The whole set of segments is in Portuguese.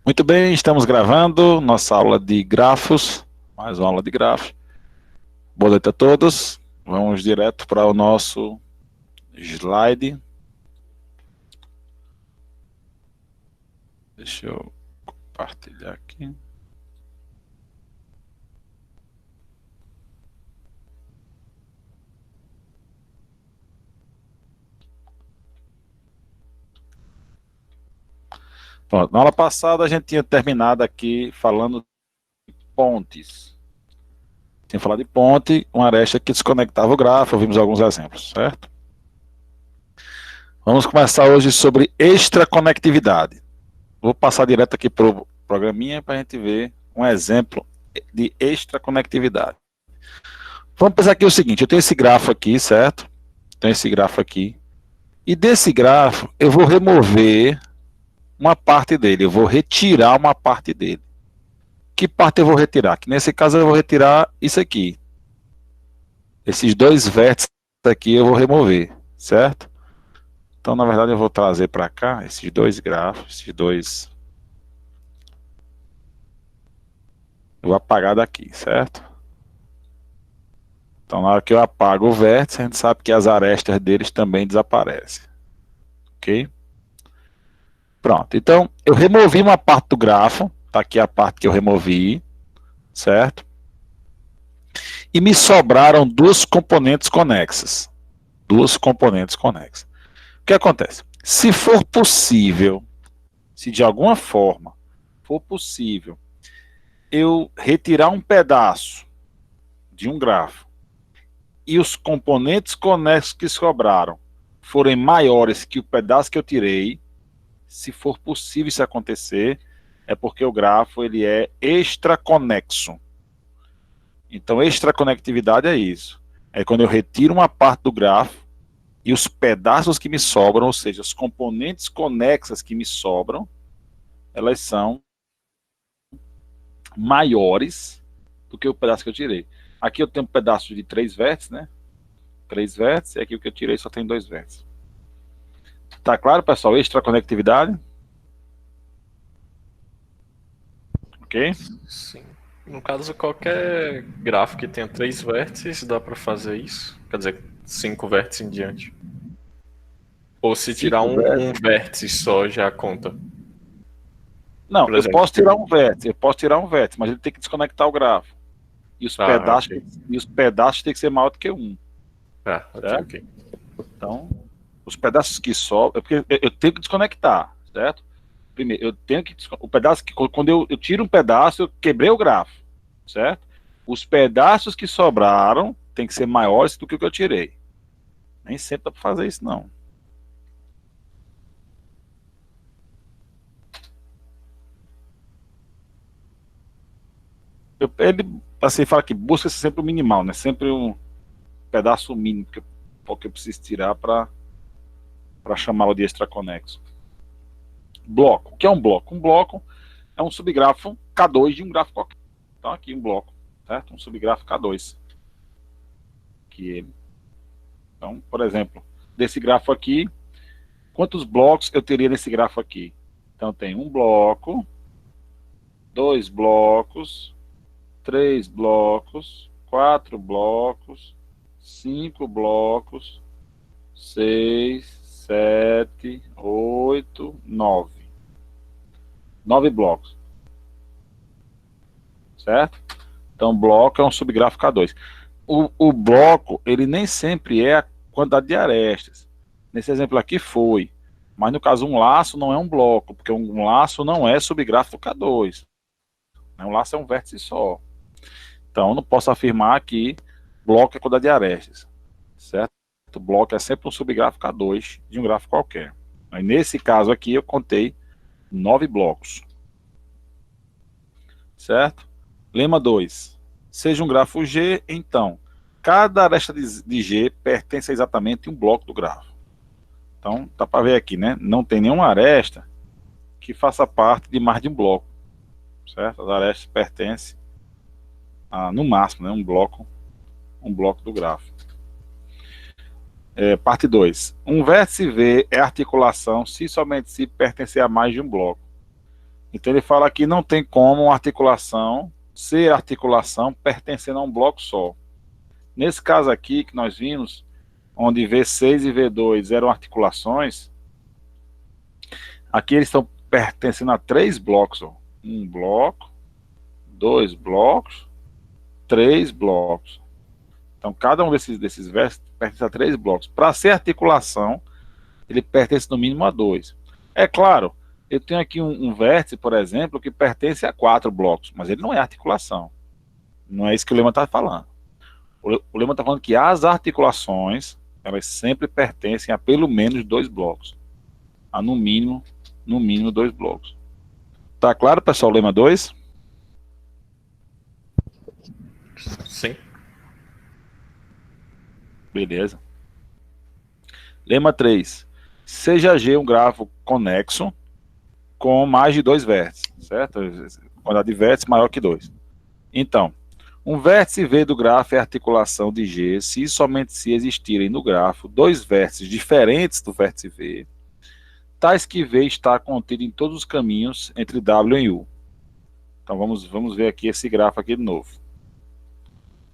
Muito bem, estamos gravando nossa aula de grafos, mais uma aula de grafos. Boa noite a todos. Vamos direto para o nosso slide. Deixa eu compartilhar aqui. Pronto, na aula passada a gente tinha terminado aqui falando de pontes. Tinha falado de ponte, uma aresta que desconectava o grafo, vimos alguns exemplos, certo? Vamos começar hoje sobre extraconectividade. Vou passar direto aqui para o programinha para a gente ver um exemplo de extraconectividade. Vamos pensar aqui o seguinte, eu tenho esse grafo aqui, certo? Tenho esse grafo aqui. E desse grafo eu vou remover uma parte dele, eu vou retirar uma parte dele. Que parte eu vou retirar? Que nesse caso eu vou retirar isso aqui. Esses dois vértices aqui eu vou remover, certo? Então, na verdade, eu vou trazer para cá esses dois grafos, esses dois. Eu vou apagar daqui, certo? Então, na hora que eu apago o vértice, a gente sabe que as arestas deles também desaparecem. Ok? Pronto. Então, eu removi uma parte do grafo. Está aqui a parte que eu removi, certo? E me sobraram duas componentes conexas. Duas componentes conexas. O que acontece? Se for possível, se de alguma forma for possível, eu retirar um pedaço de um grafo e os componentes conexos que sobraram forem maiores que o pedaço que eu tirei, se for possível isso acontecer, é porque o grafo ele é extraconexo. Então, extraconectividade é isso. É quando eu retiro uma parte do grafo e os pedaços que me sobram, ou seja, as componentes conexas que me sobram, elas são maiores do que o pedaço que eu tirei. Aqui eu tenho um pedaço de 3 vértices, né? 3 vértices, e aqui o que eu tirei só tem 2 vértices. Tá claro, pessoal? Extraconectividade? Ok? Sim. No caso, qualquer gráfico que tenha 3 vértices, dá para fazer isso? Quer dizer, 5 vértices em diante. Ou se tirar 5 um vértices? vértice só, já conta. Não, Por eu exemplo. posso tirar um vértice, mas ele tem que desconectar o grafo. E os Ah, pedaços, ok. e os pedaços têm que ser maior do que um, Ah, ok, certo? ok. Então, os pedaços que sobram, porque eu tenho que desconectar, certo? Primeiro, eu tenho que o pedaço que quando eu tiro um pedaço, eu quebrei o grafo, certo? Os pedaços que sobraram têm que ser maiores do que o que eu tirei. Nem sempre dá para fazer isso, não. Ele assim fala que busca sempre o minimal, né? Sempre um pedaço mínimo que eu preciso tirar para chamá-lo de extraconexo. Bloco. O que é um bloco? Um bloco é um subgrafo K2 de um grafo qualquer. Então aqui um bloco, certo? Um subgrafo K2. Que ele. Então, por exemplo, desse grafo aqui, quantos blocos eu teria nesse grafo aqui? Então tem um bloco, 2 blocos, 3 blocos, 4 blocos, 5 blocos, 6, 7, 8, 9. 9 blocos. Certo? Então, bloco é um subgrafo K2. O bloco, ele nem sempre é a quantidade de arestas. Nesse exemplo aqui foi. Mas no caso, um laço não é um bloco, porque um laço não é subgrafo K2. Um laço é um vértice só. Então, eu não posso afirmar que bloco é quantidade de arestas. Certo? O bloco é sempre um subgrafo K2 de um grafo qualquer. Mas nesse caso aqui, eu contei 9 blocos. Certo? Lema 2. Seja um grafo G, então, cada aresta de G pertence a exatamente um bloco do grafo. Então, dá para ver aqui, né? Não tem nenhuma aresta que faça parte de mais de um bloco. Certo? As arestas pertencem a, no máximo, né, um bloco do grafo. Parte 2. Um vértice V é articulação se somente se pertencer a mais de um bloco. Então ele fala que não tem como uma articulação ser articulação pertencendo a um bloco só. Nesse caso aqui que nós vimos, onde V6 e V2 eram articulações, aqui eles estão pertencendo a 3 blocos. Ó. Um bloco, 2 blocos, 3 blocos. Então cada um desses vértices pertence a 3 blocos. Para ser articulação, ele pertence no mínimo a 2. É claro, eu tenho aqui um vértice, por exemplo, que pertence a 4 blocos, mas ele não é articulação. Não é isso que o lema está falando. O lema está falando que as articulações, elas sempre pertencem a pelo menos 2 blocos. A no mínimo 2 blocos. Tá claro, pessoal, o lema 2? Sim. Beleza. Lema 3. Seja G um grafo conexo com mais de 2 vértices, certo? Quantidade de vértices maior que 2. Então, um vértice V do grafo é a articulação de G se e somente se existirem no grafo 2 vértices diferentes do vértice V, tais que V está contido em todos os caminhos entre W e U. Então vamos ver aqui esse grafo aqui de novo.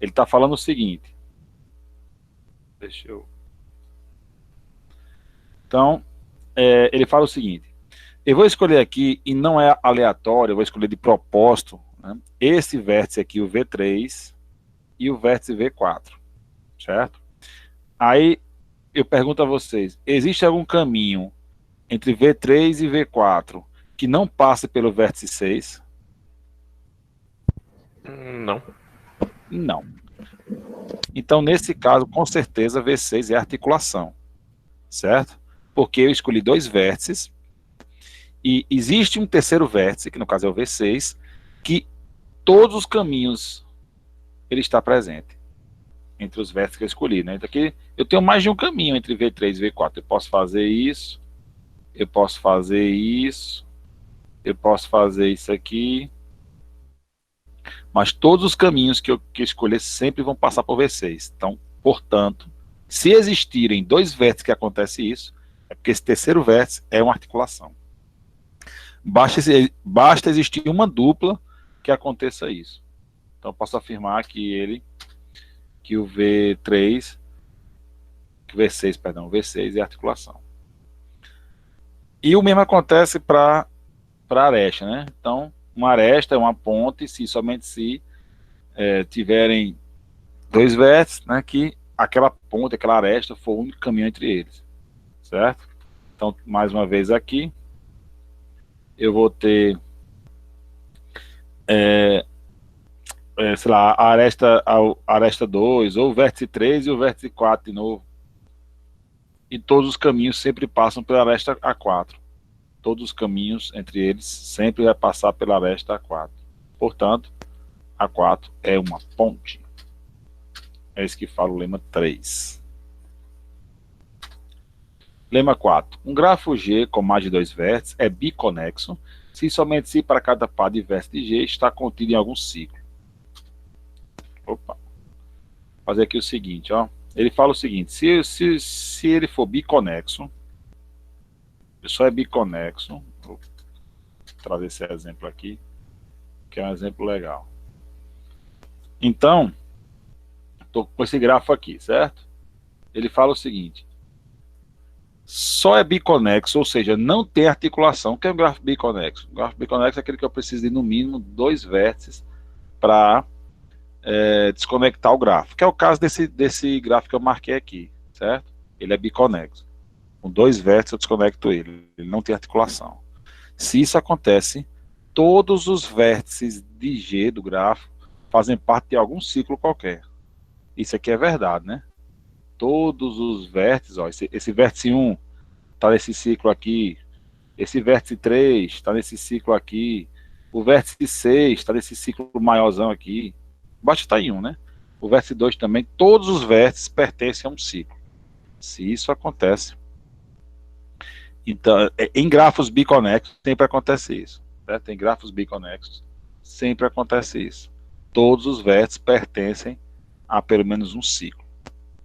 Ele está falando o seguinte. Então, ele fala o seguinte. Eu vou escolher aqui, e não é aleatório, eu vou escolher de propósito, né, esse vértice aqui, o V3, e o vértice V4, certo? Aí, eu pergunto a vocês, existe algum caminho entre V3 e V4 que não passe pelo vértice 6? Não. Não. Então, nesse caso, com certeza, V6 é articulação, certo? Porque eu escolhi 2 vértices, e existe um terceiro vértice, que no caso é o V6, que todos os caminhos ele está presente entre os vértices que eu escolhi, né? Então aqui eu tenho mais de um caminho entre V3 e V4. Eu posso fazer isso, eu posso fazer isso, eu posso fazer isso aqui, mas todos os caminhos que eu escolher sempre vão passar por V6. Então, portanto, se existirem 2 vértices que acontece isso, é porque esse terceiro vértice é uma articulação. Basta existir uma dupla que aconteça isso. Então, eu posso afirmar que o V3, que o V6, perdão, o V6 é articulação. E o mesmo acontece para aresta, né? Então, uma aresta é uma ponte, somente se tiverem 2 vértices, né, que aquela ponte, aquela aresta, for o único caminho entre eles, certo? Então, mais uma vez aqui, eu vou ter, sei lá, a aresta 2, ou o vértice 3 e o vértice 4 de novo. E todos os caminhos sempre passam pela aresta A4. Todos os caminhos entre eles sempre vai passar pela aresta A4. Portanto, A4 é uma ponte. É isso que fala o lema 3. Lema 4. Um grafo G com mais de 2 vértices é biconexo se somente se para cada par de vértices de G está contido em algum ciclo. Opa. Vou fazer aqui o seguinte, ó. Ele fala o seguinte, se ele for biconexo, só é biconexo, vou trazer esse exemplo aqui, que é um exemplo legal. Então, estou com esse grafo aqui, certo? Ele fala o seguinte, só é biconexo, ou seja, não tem articulação. O que é um grafo biconexo? Um grafo biconexo é aquele que eu preciso de, no mínimo, 2 vértices para desconectar o grafo, que é o caso desse gráfico que eu marquei aqui, certo? Ele é biconexo. Com 2 vértices eu desconecto ele não tem articulação. Se isso acontece, todos os vértices de G do grafo fazem parte de algum ciclo qualquer. Isso aqui é verdade, né? Todos os vértices, ó, esse vértice 1 está nesse ciclo aqui, esse vértice 3 está nesse ciclo aqui, o vértice 6 está nesse ciclo maiorzão aqui, basta estar em 1, né? O vértice 2 também, todos os vértices pertencem a um ciclo. Se isso acontece, então, em grafos biconexos sempre acontece isso, certo? Em grafos biconexos sempre acontece isso. Todos os vértices pertencem a pelo menos um ciclo,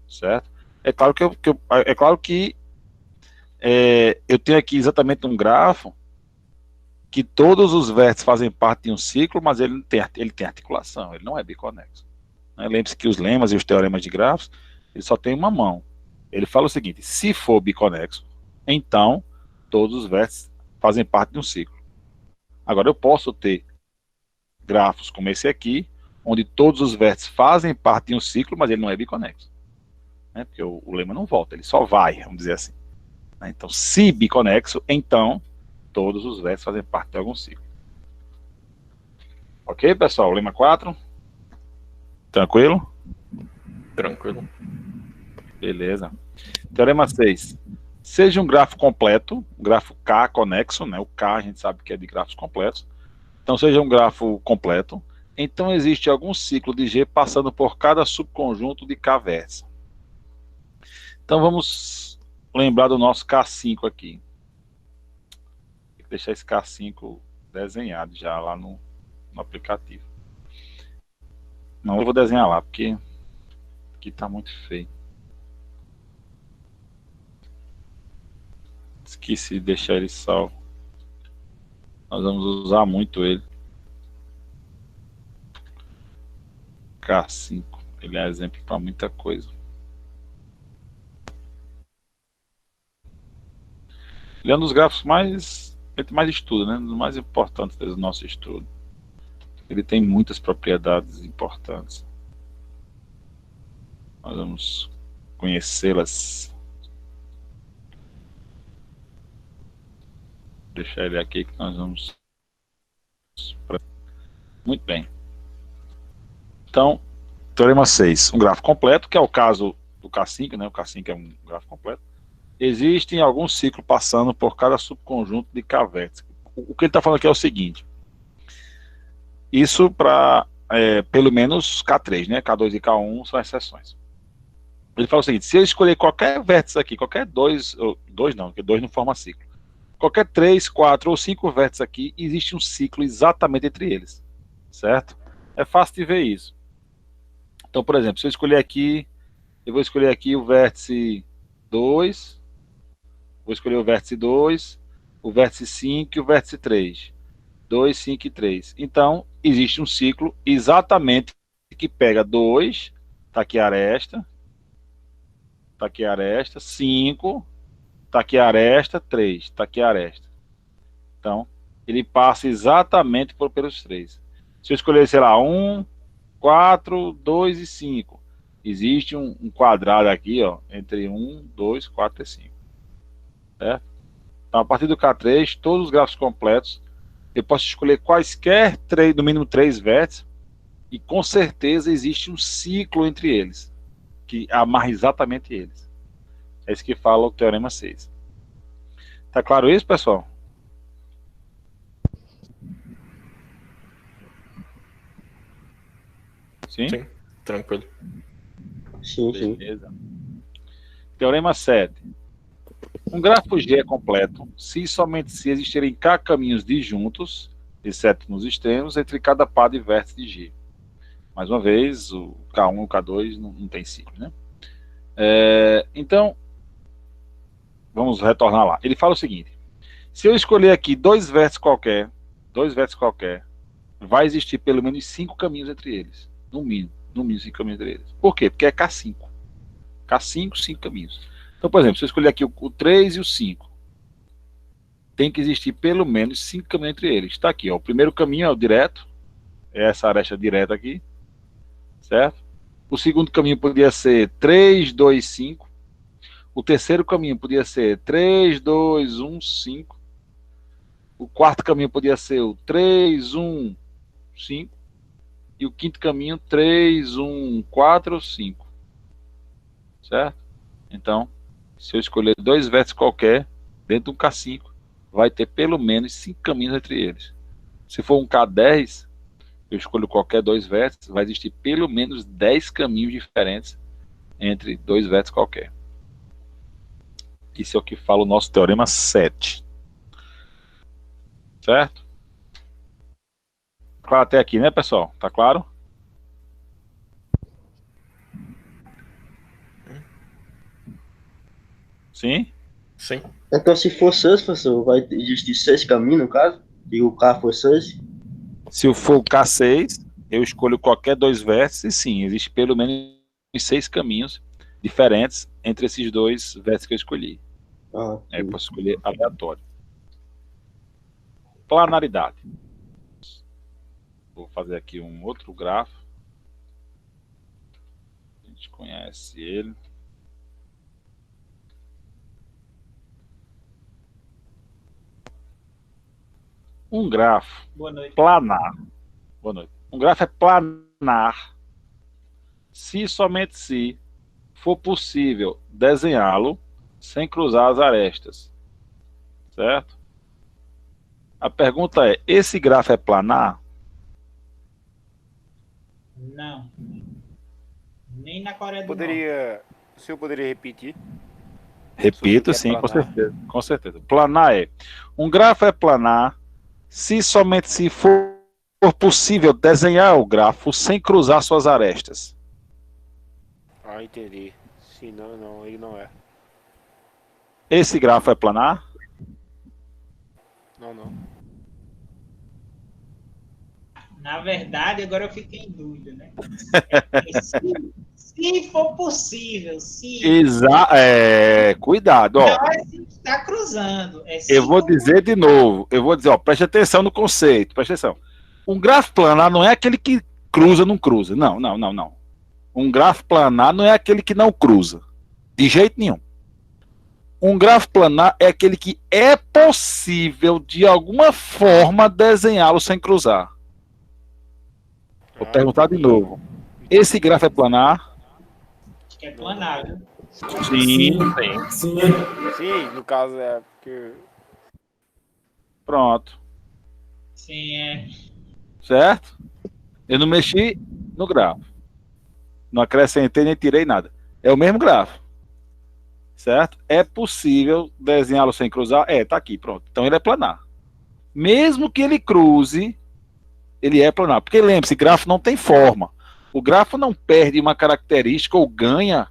certo? É claro que eu tenho aqui exatamente um grafo que todos os vértices fazem parte de um ciclo, mas ele tem articulação, ele não é biconexo. Né? Lembre-se que os lemas e os teoremas de grafos, ele só tem uma mão. Ele fala o seguinte: se for biconexo, então todos os vértices fazem parte de um ciclo. Agora eu posso ter grafos como esse aqui, onde todos os vértices fazem parte de um ciclo, mas ele não é biconexo. Né? Porque o lema não volta, ele só vai, vamos dizer assim. Então, se biconexo, então todos os vértices fazem parte de algum ciclo. Ok, pessoal? Lema 4. Tranquilo? Tranquilo. Beleza. Teorema 6. Seja um grafo completo, um grafo K conexo, né? O K a gente sabe que é de grafos completos. Então, seja um grafo completo. Então, existe algum ciclo de G passando por cada subconjunto de K vértices. Então, vamos lembrar do nosso K5 aqui. Tem que deixar esse K5 desenhado já lá no aplicativo. Não, eu vou desenhar lá, porque aqui está muito feio. Esqueci de deixar ele salvo. Nós vamos usar muito ele. K5. Ele é exemplo para muita coisa. Ele é um dos grafos mais... Ele tem mais estudo, né? Um dos mais importantes do nosso estudo. Ele tem muitas propriedades importantes. Nós vamos conhecê-las. Deixar ele aqui que nós vamos... Muito bem. Então, teorema 6. Um grafo completo, que é o caso do K5, né? O K5 é um grafo completo. Existem alguns ciclos passando por cada subconjunto de K vértices. O que ele está falando aqui é o seguinte. Isso para pelo menos K3, né? K2 e K1 são exceções. Ele fala o seguinte: se eu escolher qualquer vértice aqui, qualquer dois não, porque dois não forma ciclo. Qualquer 3, 4 ou 5 vértices aqui, existe um ciclo exatamente entre eles. Certo? É fácil de ver isso. Então, por exemplo, se eu escolher aqui, eu vou escolher aqui o vértice 2, vou escolher o vértice 2, o vértice 5 e o vértice 3. 2, 5 e 3. Então, existe um ciclo exatamente que pega 2, tá aqui a aresta, 5, tá aqui a aresta, 3, tá aqui a aresta. Então, ele passa exatamente pelos 3. Se eu escolher, sei lá, 1, 4, 2 e 5, existe um quadrado aqui, ó, entre 1, 2, 4 e 5. Certo? Então, a partir do K3, todos os grafos completos, eu posso escolher quaisquer, no mínimo 3 vértices, e com certeza existe um ciclo entre eles, que amarra exatamente eles. É isso que fala o teorema 6. Tá claro isso, pessoal? Sim? Sim, tranquilo. Sim, sim. Beleza. Teorema 7. Um grafo G é completo se e somente se existirem K caminhos disjuntos, exceto nos extremos, entre cada par de vértices de G. Mais uma vez, o K1 e o K2 não tem ciclo, né? Então, vamos retornar lá. Ele fala o seguinte: se eu escolher aqui dois vértices qualquer, vai existir pelo menos 5 caminhos entre eles. No mínimo 5 caminhos entre eles. Por quê? Porque é K5. K5, 5 caminhos. Então, por exemplo, se eu escolher aqui o 3 e o 5, tem que existir pelo menos 5 caminhos entre eles. Está aqui, ó. O primeiro caminho é o direto, é essa aresta direta aqui, certo? O segundo caminho podia ser 3, 2, 5. O terceiro caminho podia ser 3, 2, 1, 5. O quarto caminho podia ser o 3, 1, 5. E o quinto caminho, 3, 1, 4, 5. Certo? Então, se eu escolher dois vértices qualquer, dentro de um K5, vai ter pelo menos 5 caminhos entre eles. Se for um K10, eu escolho qualquer dois vértices, vai existir pelo menos 10 caminhos diferentes entre dois vértices qualquer. Isso é o que fala o nosso teorema 7. Certo? Claro até aqui, né, pessoal? Tá claro? Sim? Sim. Então, se for seis, professor, vai existir 6 caminhos, no caso? E o K for 6? Se for o K6, eu escolho qualquer dois vértices, sim, existe pelo menos 6 caminhos diferentes entre esses dois vértices que eu escolhi. Aí eu posso escolher aleatório. Planaridade. Vou fazer aqui um outro grafo. A gente conhece ele. Um grafo planar. Boa noite. Um grafo é planar se e somente se for possível desenhá-lo sem cruzar as arestas. Certo? A pergunta é, esse grafo é planar? Não. Nem na Coreia do Norte. O senhor poderia repetir? Repito, sim, com certeza. Com certeza. Planar é. Um grafo é planar se somente se for possível desenhar o grafo sem cruzar suas arestas. Ah, entendi. Sim, não, ele não é. Esse grafo é planar? Não. Na verdade, agora eu fiquei em dúvida, né? Se for possível, se... Cuidado, ó. Não é se está cruzando. Eu vou dizer de novo. Eu vou dizer, ó, preste atenção no conceito. Preste atenção. Um grafo planar não é aquele que cruza, não cruza. Não. Um grafo planar não é aquele que não cruza. De jeito nenhum. Um grafo planar é aquele que é possível, de alguma forma, desenhá-lo sem cruzar. Vou perguntar de novo. Esse grafo é planar? Acho que é planar, né? Sim. Sim, no caso é porque... Pronto. Sim, é. Certo? Eu não mexi no grafo. Não acrescentei nem tirei nada. É o mesmo grafo. Certo? É possível desenhá-lo sem cruzar? Tá aqui, pronto. Então ele é planar. Mesmo que ele cruze, ele é planar. Porque lembre-se, grafo não tem forma. O grafo não perde uma característica ou ganha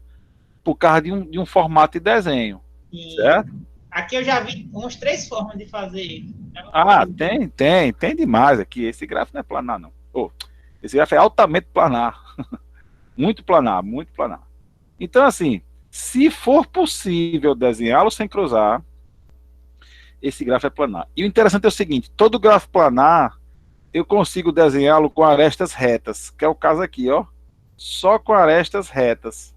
por causa de um formato de desenho. Sim. Certo? Aqui eu já vi umas 3 formas de fazer isso. Tem demais aqui. Esse grafo não é planar, não. Esse grafo é altamente planar. Muito planar, muito planar. Então, assim, se for possível desenhá-lo sem cruzar, esse grafo é planar. E o interessante é o seguinte, todo grafo planar, eu consigo desenhá-lo com arestas retas, que é o caso aqui, ó. Só com arestas retas.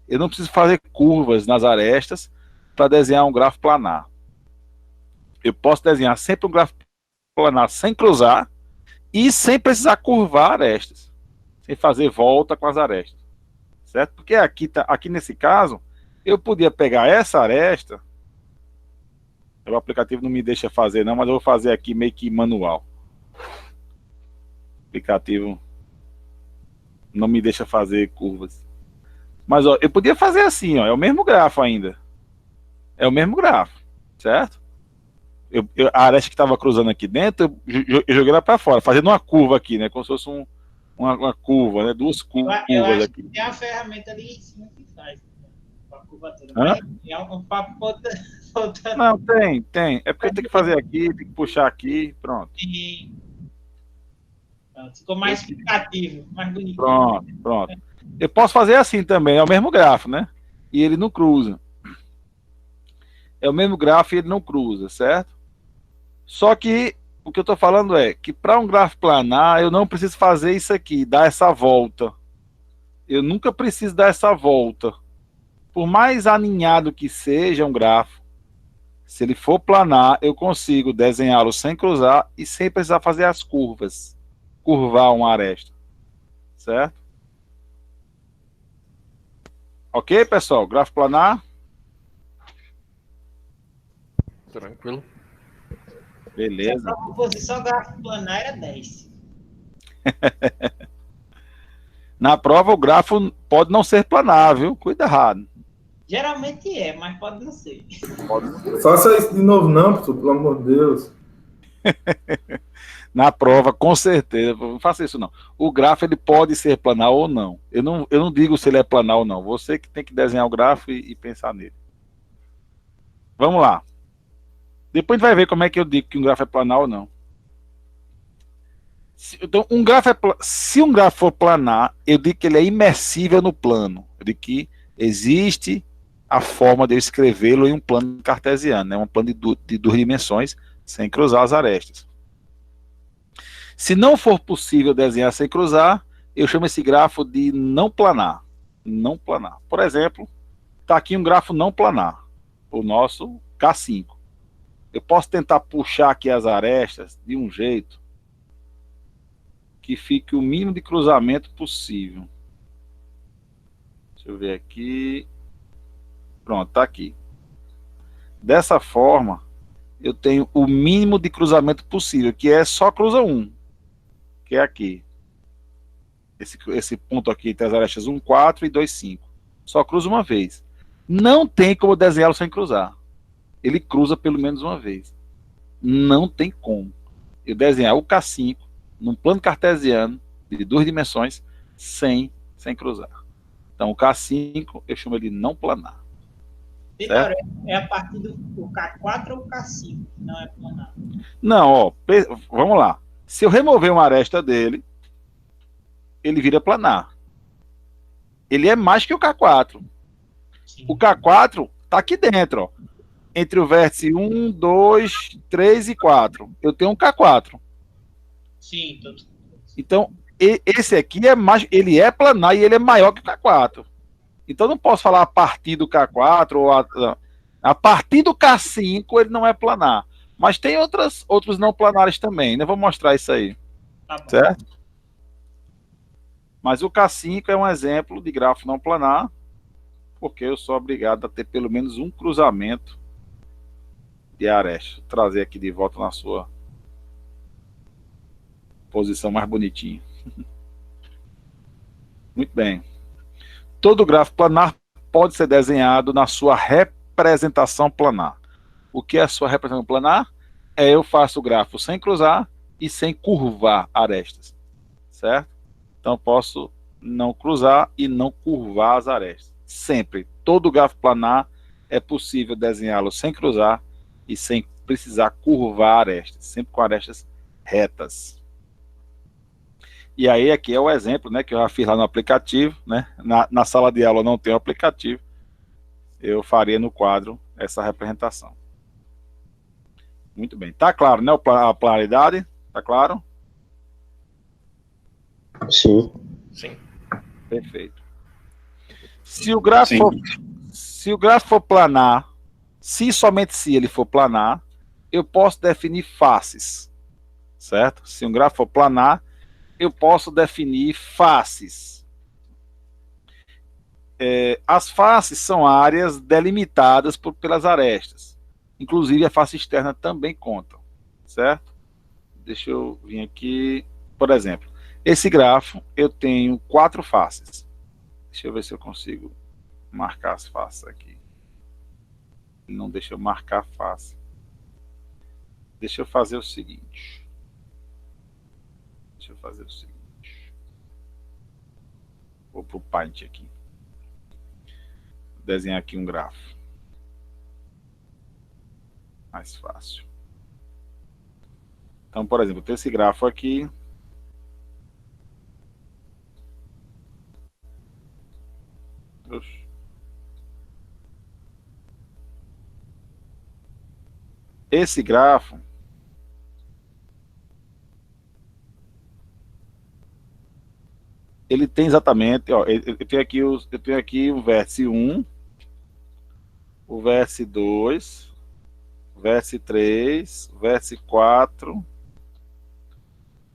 Eu não preciso fazer curvas nas arestas para desenhar um grafo planar. Eu posso desenhar sempre um grafo planar sem cruzar e sem precisar curvar arestas, sem fazer volta com as arestas, certo? Porque aqui nesse caso, eu podia pegar essa aresta, o aplicativo não me deixa fazer não, mas eu vou fazer aqui meio que manual. O aplicativo não me deixa fazer curvas. Mas ó, eu podia fazer assim, ó, é o mesmo grafo ainda. É o mesmo grafo, certo? A aresta que estava cruzando aqui dentro, eu joguei ela para fora, fazendo uma curva aqui, né? Como se fosse uma curva, né? Duas curvas aqui. Tem uma ferramenta ali em cima que faz. Uma curvatura. Hã? É um papo outra. Não, tem. É porque tem que fazer aqui, tem que puxar aqui, pronto. Ficou mais explicativo, mais bonito. Pronto. Eu posso fazer assim também, é o mesmo grafo, né? E ele não cruza. É o mesmo grafo e ele não cruza, certo? Só que o que eu estou falando é que para um grafo planar, eu não preciso fazer isso aqui, dar essa volta. Eu nunca preciso dar essa volta. Por mais aninhado que seja um grafo, se ele for planar, eu consigo desenhá-lo sem cruzar e sem precisar fazer as curvas. Curvar uma aresta. Certo? Ok, pessoal? Grafo planar? Tranquilo. Beleza. Se a posição gráfico planar era 10. Na prova, o grafo pode não ser planar, viu? Cuidado. Geralmente é, mas pode não ser. Faça isso de novo, não, professor, pelo amor de Deus. Na prova, com certeza. Não faça isso, não. O grafo ele pode ser planar ou não. Eu não digo se ele é planar ou não. Você que tem que desenhar o grafo e pensar nele. Vamos lá. Depois a gente vai ver como é que eu digo que um grafo é planar ou não. Então, se um grafo for planar, eu digo que ele é imersível no plano. Eu digo que existe a forma de eu escrevê-lo em um plano cartesiano, né? Um plano de duas dimensões, sem cruzar as arestas. Se não for possível desenhar sem cruzar, eu chamo esse grafo de não planar. Não planar. Por exemplo, está aqui um grafo não planar, o nosso K5. Eu posso tentar puxar aqui as arestas de um jeito que fique o mínimo de cruzamento possível. Deixa eu ver aqui. Pronto, tá aqui. Dessa forma, eu tenho o mínimo de cruzamento possível, que é só cruza um, que é aqui. Esse ponto aqui entre as arestas 1, 4 e 2, 5. Só cruza uma vez. Não tem como desenhá-lo sem cruzar. Ele cruza pelo menos uma vez. Não tem como eu desenhar o K5 num plano cartesiano de duas dimensões sem cruzar. Então o K5 eu chamo ele não planar. Vitória, é a partir do K4 ou K5, não é planar? Não, ó, vamos lá. Se eu remover uma aresta dele, ele vira planar. Ele é mais que o K4. Sim. O K4 está aqui dentro, ó. Entre o vértice 1, 2, 3 e 4. Eu tenho um K4. Sim, Então, esse aqui é mais, ele é planar e ele é maior que o K4. Então, não posso falar a partir do K4 ou a partir do K5 ele não é planar. Mas tem outros não planares também, né? Vou mostrar isso aí. tá bom. Certo? Mas o K5 é um exemplo de grafo não planar, porque eu sou obrigado a ter pelo menos um cruzamento de arestas. Vou trazer aqui de volta na sua posição mais bonitinha. Muito bem. Todo grafo planar pode ser desenhado na sua representação planar. O que é a sua representação planar? Eu faço o grafo sem cruzar e sem curvar arestas. Certo? Então, posso não cruzar e não curvar as arestas. Sempre. Todo grafo planar é possível desenhá-lo sem cruzar e sem precisar curvar arestas. Sempre com arestas retas. E aí, aqui é o exemplo, né, que eu já fiz lá no aplicativo. Né? Na sala de aula não tem o aplicativo. Eu faria no quadro essa representação. Muito bem. Tá claro, né? A planaridade? Tá claro? Sim. Sim. Perfeito. Se o grafo for planar, se somente se ele for planar, eu posso definir faces. Certo? Se um grafo for planar, eu posso definir faces. As faces são áreas delimitadas pelas arestas. Inclusive a face externa também conta. Certo? Deixa eu vir aqui. Por exemplo, esse grafo eu tenho 4 faces. Deixa eu ver se eu consigo marcar as faces aqui. Não deixa eu marcar a face. Deixa eu fazer o seguinte. Vou para o Paint aqui. Vou desenhar aqui um grafo. Mais fácil. Então, por exemplo, tem esse grafo aqui. Esse grafo ele tem exatamente, ó, eu tenho aqui o vértice 1, o vértice 2, o vértice 3, o vértice 4, o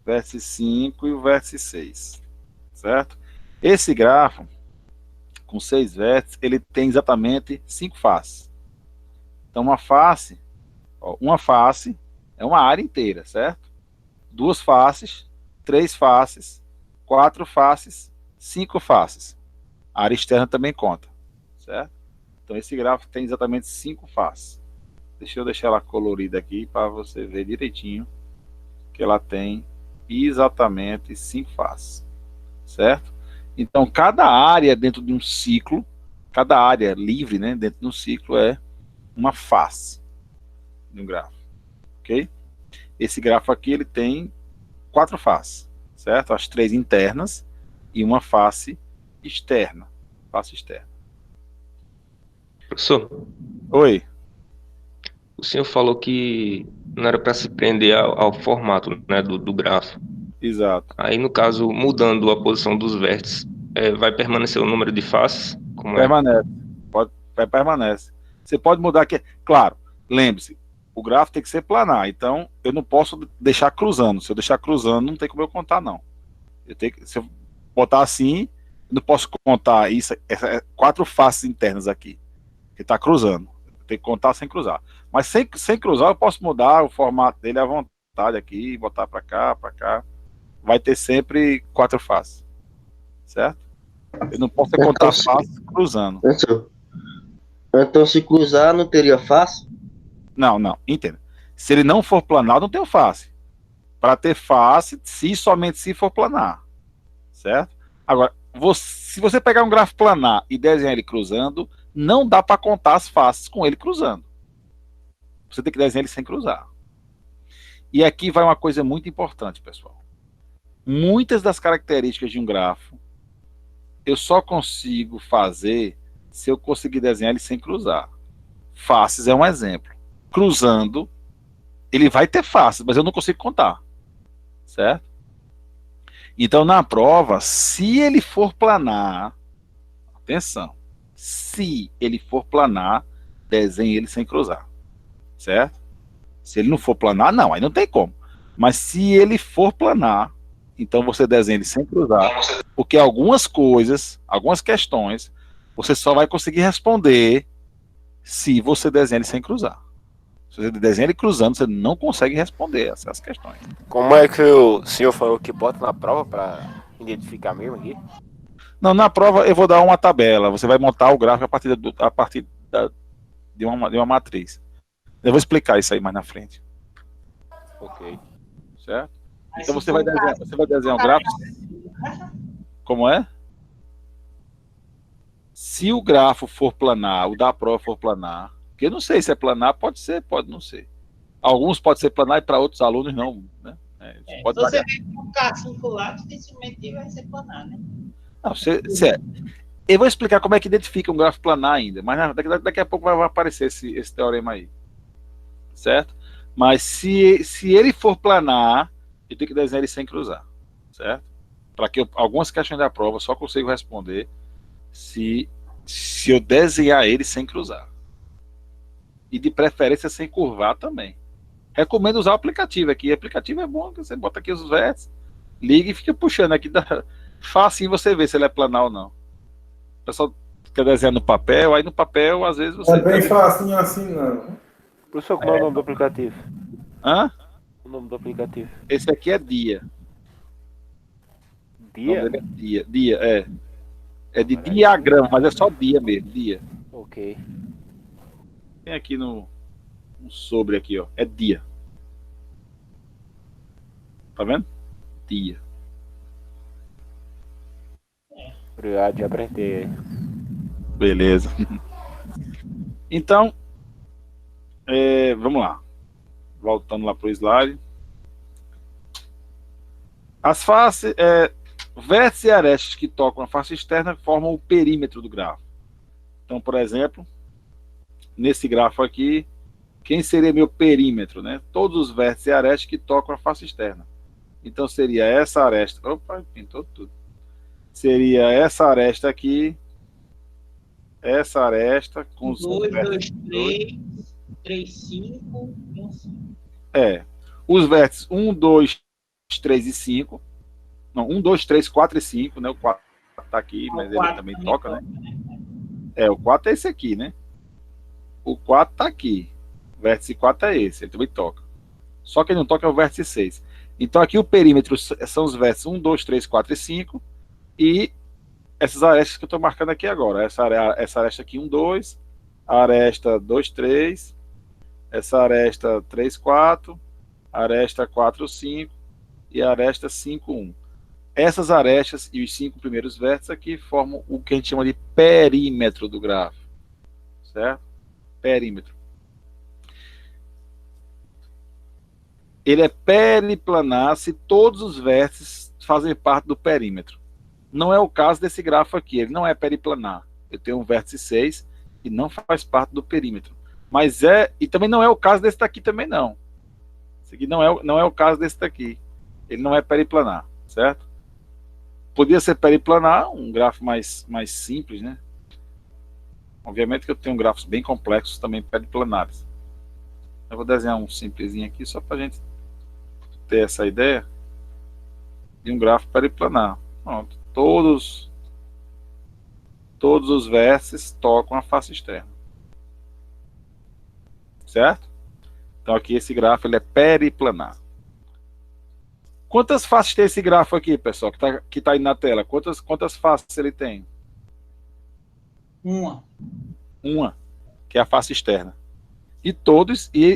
vértice 5 e o vértice 6, certo? Esse grafo, com 6 vértices, ele tem exatamente 5 faces. Então, uma face é uma área inteira, certo? 2 faces, 3 faces, 4 faces, 5 faces. A área externa também conta, certo? Então, esse grafo tem exatamente 5 faces. Deixa eu deixar ela colorida aqui para você ver direitinho que ela tem exatamente 5 faces, certo? Então, cada área dentro de um ciclo, cada área livre, né, dentro de um ciclo é uma face de um grafo, ok? Esse grafo aqui, ele tem quatro faces, certo? As três internas e uma face externa. Face externa. Professor, Oi. o senhor falou que não era para se prender ao formato, né, do grafo. Exato. Aí, no caso, mudando a posição dos vértices, vai permanecer o número de faces? Como é? Permanece. Permanece. Você pode mudar aqui. Claro, lembre-se, o gráfico tem que ser planar. Então, eu não posso deixar cruzando. Se eu deixar cruzando, não tem como eu contar, não. Se eu botar assim, eu não posso contar isso. Quatro faces internas aqui. Que está cruzando. Eu tenho que contar sem cruzar. Mas sem cruzar, eu posso mudar o formato dele à vontade aqui, botar para cá, para cá. Vai ter sempre quatro faces. Certo? Eu não posso contar faces cruzando. Então, se cruzar, não teria face? Não, entenda. Se ele não for planar, não tem face. Para ter face, se somente se for planar. Certo? Agora, se você pegar um gráfico planar e desenhar ele cruzando, não dá para contar as faces com ele cruzando. Você tem que desenhar ele sem cruzar. E aqui vai uma coisa muito importante, pessoal. Muitas das características de um grafo eu só consigo fazer se eu conseguir desenhar ele sem cruzar. Faces é um exemplo. Cruzando, ele vai ter faces, mas eu não consigo contar. Certo? Então, na prova, se ele for planar, atenção, se ele for planar, desenhe ele sem cruzar. Certo? Se ele não for planar, não, aí não tem como. Mas se ele for planar, então você desenha ele sem cruzar, porque algumas coisas, algumas questões, você só vai conseguir responder se você desenha ele sem cruzar. Se você desenha ele cruzando, você não consegue responder essas questões. Como é que o senhor falou que bota na prova para identificar mesmo aqui? Não, na prova eu vou dar uma tabela. Você vai montar o gráfico a partir de uma matriz. Eu vou explicar isso aí mais na frente. Ok. Certo? Então você vai desenhar um gráfico. Como é? Se o grafo for planar, o da prova for planar, porque eu não sei se é planar, pode ser, pode não ser. Alguns pode ser planar e para outros alunos não, né? Pode se você vê um K5 lá, dificilmente vai ser planar, né? Não, eu vou explicar como é que identifica um gráfico planar ainda, mas daqui a pouco vai aparecer esse teorema aí. Certo? Mas se ele for planar, eu tenho que desenhar ele sem cruzar. Certo? Para que algumas questões da prova eu só consigo responder se eu desenhar ele sem cruzar. E de preferência sem curvar também. Recomendo usar o aplicativo aqui. O aplicativo é bom, você bota aqui os vértices, liga e fica puxando aqui. Facinho você vê se ele é planar ou não. O pessoal quer desenhar no papel, aí no papel, às vezes você. É bem facinho assim, não. Professor, qual é o nome do aplicativo? Hã? O nome do aplicativo? Esse aqui é Dia. Dia? É Dia, é. É de diagrama, mas é só dia mesmo, dia. Ok. Tem aqui no sobre aqui, ó. É dia. Tá vendo? Dia. Obrigado, de aprender. Beleza. Então, vamos lá. Voltando lá pro slide. As faces, vértices e arestas que tocam a face externa formam o perímetro do grafo. Então, por exemplo, nesse grafo aqui, quem seria meu perímetro, né? Todos os vértices e arestas que tocam a face externa. Então seria essa aresta. Opa, pintou tudo. Seria essa aresta aqui, essa aresta com os 2, 2, 3, 3, 5 e 1, 5. Os vértices 1, 2, 3 e 5. Não, 1, 2, 3, 4 e 5, né? O 4 tá aqui, mas ele também toca, né? O 4 é esse aqui, né? O 4 tá aqui. O vértice 4 é esse, ele também toca. Só que ele não toca é o vértice 6. Então aqui o perímetro são os vértices 1, 2, 3, 4 e 5. E essas arestas que eu estou marcando aqui agora. Essa aresta aqui 1, 2. A aresta 2, 3. Essa aresta 3, 4. Aresta 4, 5. E a aresta 5, 1. Essas arestas e os 5 primeiros vértices aqui formam o que a gente chama de perímetro do grafo. Certo? Perímetro. ele é periplanar se todos os vértices fazem parte do perímetro. Não é o caso desse grafo aqui, ele não é periplanar. Eu tenho um vértice 6 e não faz parte do perímetro. Mas e também não é o caso desse daqui também não. Esse aqui não é o caso desse daqui. Ele não é periplanar, certo? Podia ser periplanar, um grafo mais simples, né? Obviamente que eu tenho grafos bem complexos também periplanares. Eu vou desenhar um simplesinho aqui só para a gente ter essa ideia de um grafo periplanar. Pronto. Todos os vértices tocam a face externa. Certo? Então aqui esse grafo ele é periplanar. Quantas faces tem esse grafo aqui, pessoal, que tá aí na tela? Quantas faces ele tem? Uma. Uma, que é a face externa. E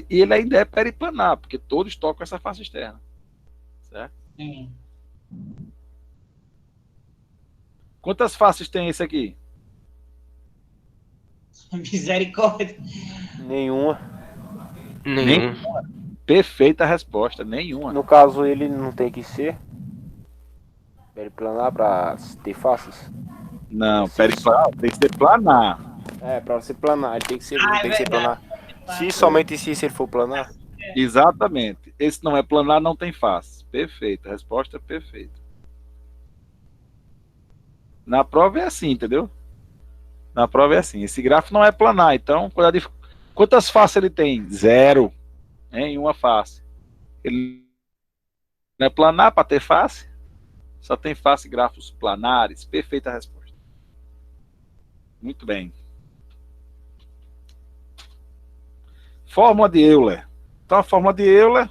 ele ainda é periplanar, porque todos tocam essa face externa. Certo? Sim. Quantas faces tem esse aqui? Misericórdia. Nenhuma. Nenhum. Perfeita resposta, nenhuma. No caso, ele não tem que ser periplanar para ter faces? Não, periplanar tem que ser planar. É, para ser planar, ele tem que ser, Ah, tem é que ser verdade. planar. Se somente se ele for planar. Exatamente. Esse não é planar, não tem face. Perfeito, a resposta é perfeita. Na prova é assim, entendeu? Na prova é assim. Esse grafo não é planar, então quantas faces ele tem? 0. Em uma face. Ele não é planar para ter face? Só tem face grafos planares. Perfeita a resposta. Muito bem. Fórmula de Euler. Então a fórmula de Euler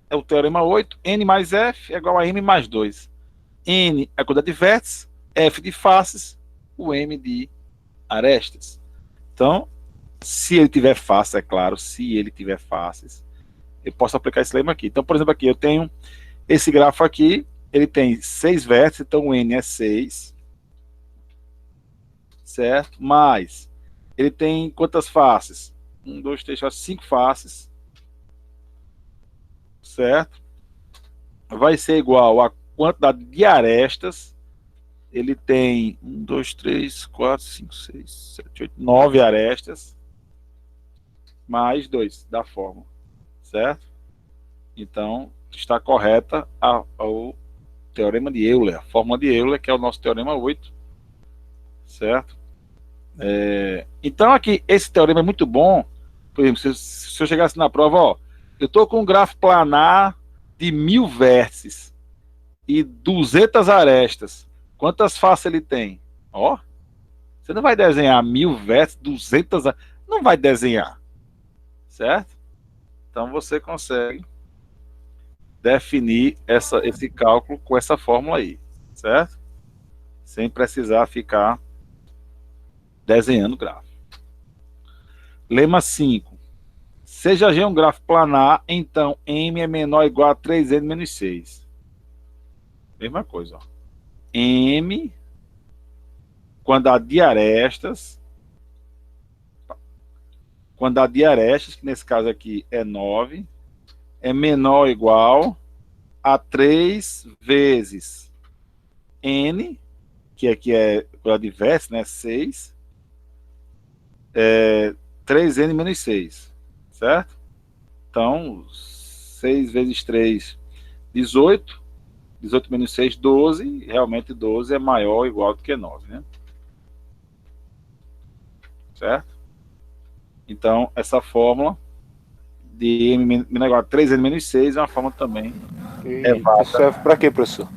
é o teorema 8. N mais F é igual a M mais 2. N é a quantidade de vértices, F de faces, o M de arestas. Então, se ele tiver faces, é claro, se ele tiver faces, eu posso aplicar esse lema aqui. Então, por exemplo, aqui eu tenho esse grafo aqui, ele tem 6 vértices, então o N é 6, certo? Mas ele tem quantas faces? 1, 2, 3, 4, 5 faces, certo? Vai ser igual a quantidade de arestas. Ele tem 1, 2, 3, 4, 5, 6, 7, 8, 9 arestas, mais 2 da fórmula, certo? Então, está correta o teorema de Euler, a fórmula de Euler, que é o nosso teorema 8, certo? Então, aqui, esse teorema é muito bom. Por exemplo, se eu chegasse na prova, ó, eu estou com um grafo planar de 1000 vértices e 200 arestas. Quantas faces ele tem? Ó, você não vai desenhar 1000 vértices, 200 arestas. Não vai desenhar, certo? Então, você consegue definir esse cálculo com essa fórmula aí, certo? Sem precisar ficar desenhando gráfico. Lema 5. Seja G um gráfico planar, então M é menor ou igual a 3N menos 6. Mesma coisa, ó. M, quantidade de arestas, que nesse caso aqui é 9, é menor ou igual a 3 vezes N, que aqui é quantidade de vértices, né, 6, 3N menos 6, certo? Então, 6 vezes 3, 18, 18 menos 6, 12, realmente 12 é maior ou igual do que 9, né? Certo? Então, essa fórmula de M menor ou igual a 3N menos 6 é uma fórmula também válida. Serve para quê, professor?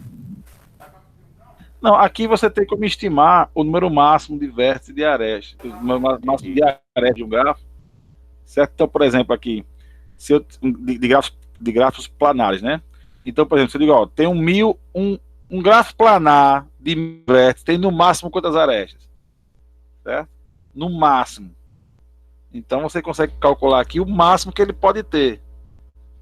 Não, aqui você tem como estimar o número máximo de vértices de arestas, o número máximo de arestas de um grafo, certo? Então, por exemplo, aqui, se eu, de grafos planares, né? Então, por exemplo, se eu digo, ó, tem um grafo planar de 1000 vértices, tem no máximo quantas arestas? Certo? No máximo. Então, você consegue calcular aqui o máximo que ele pode ter.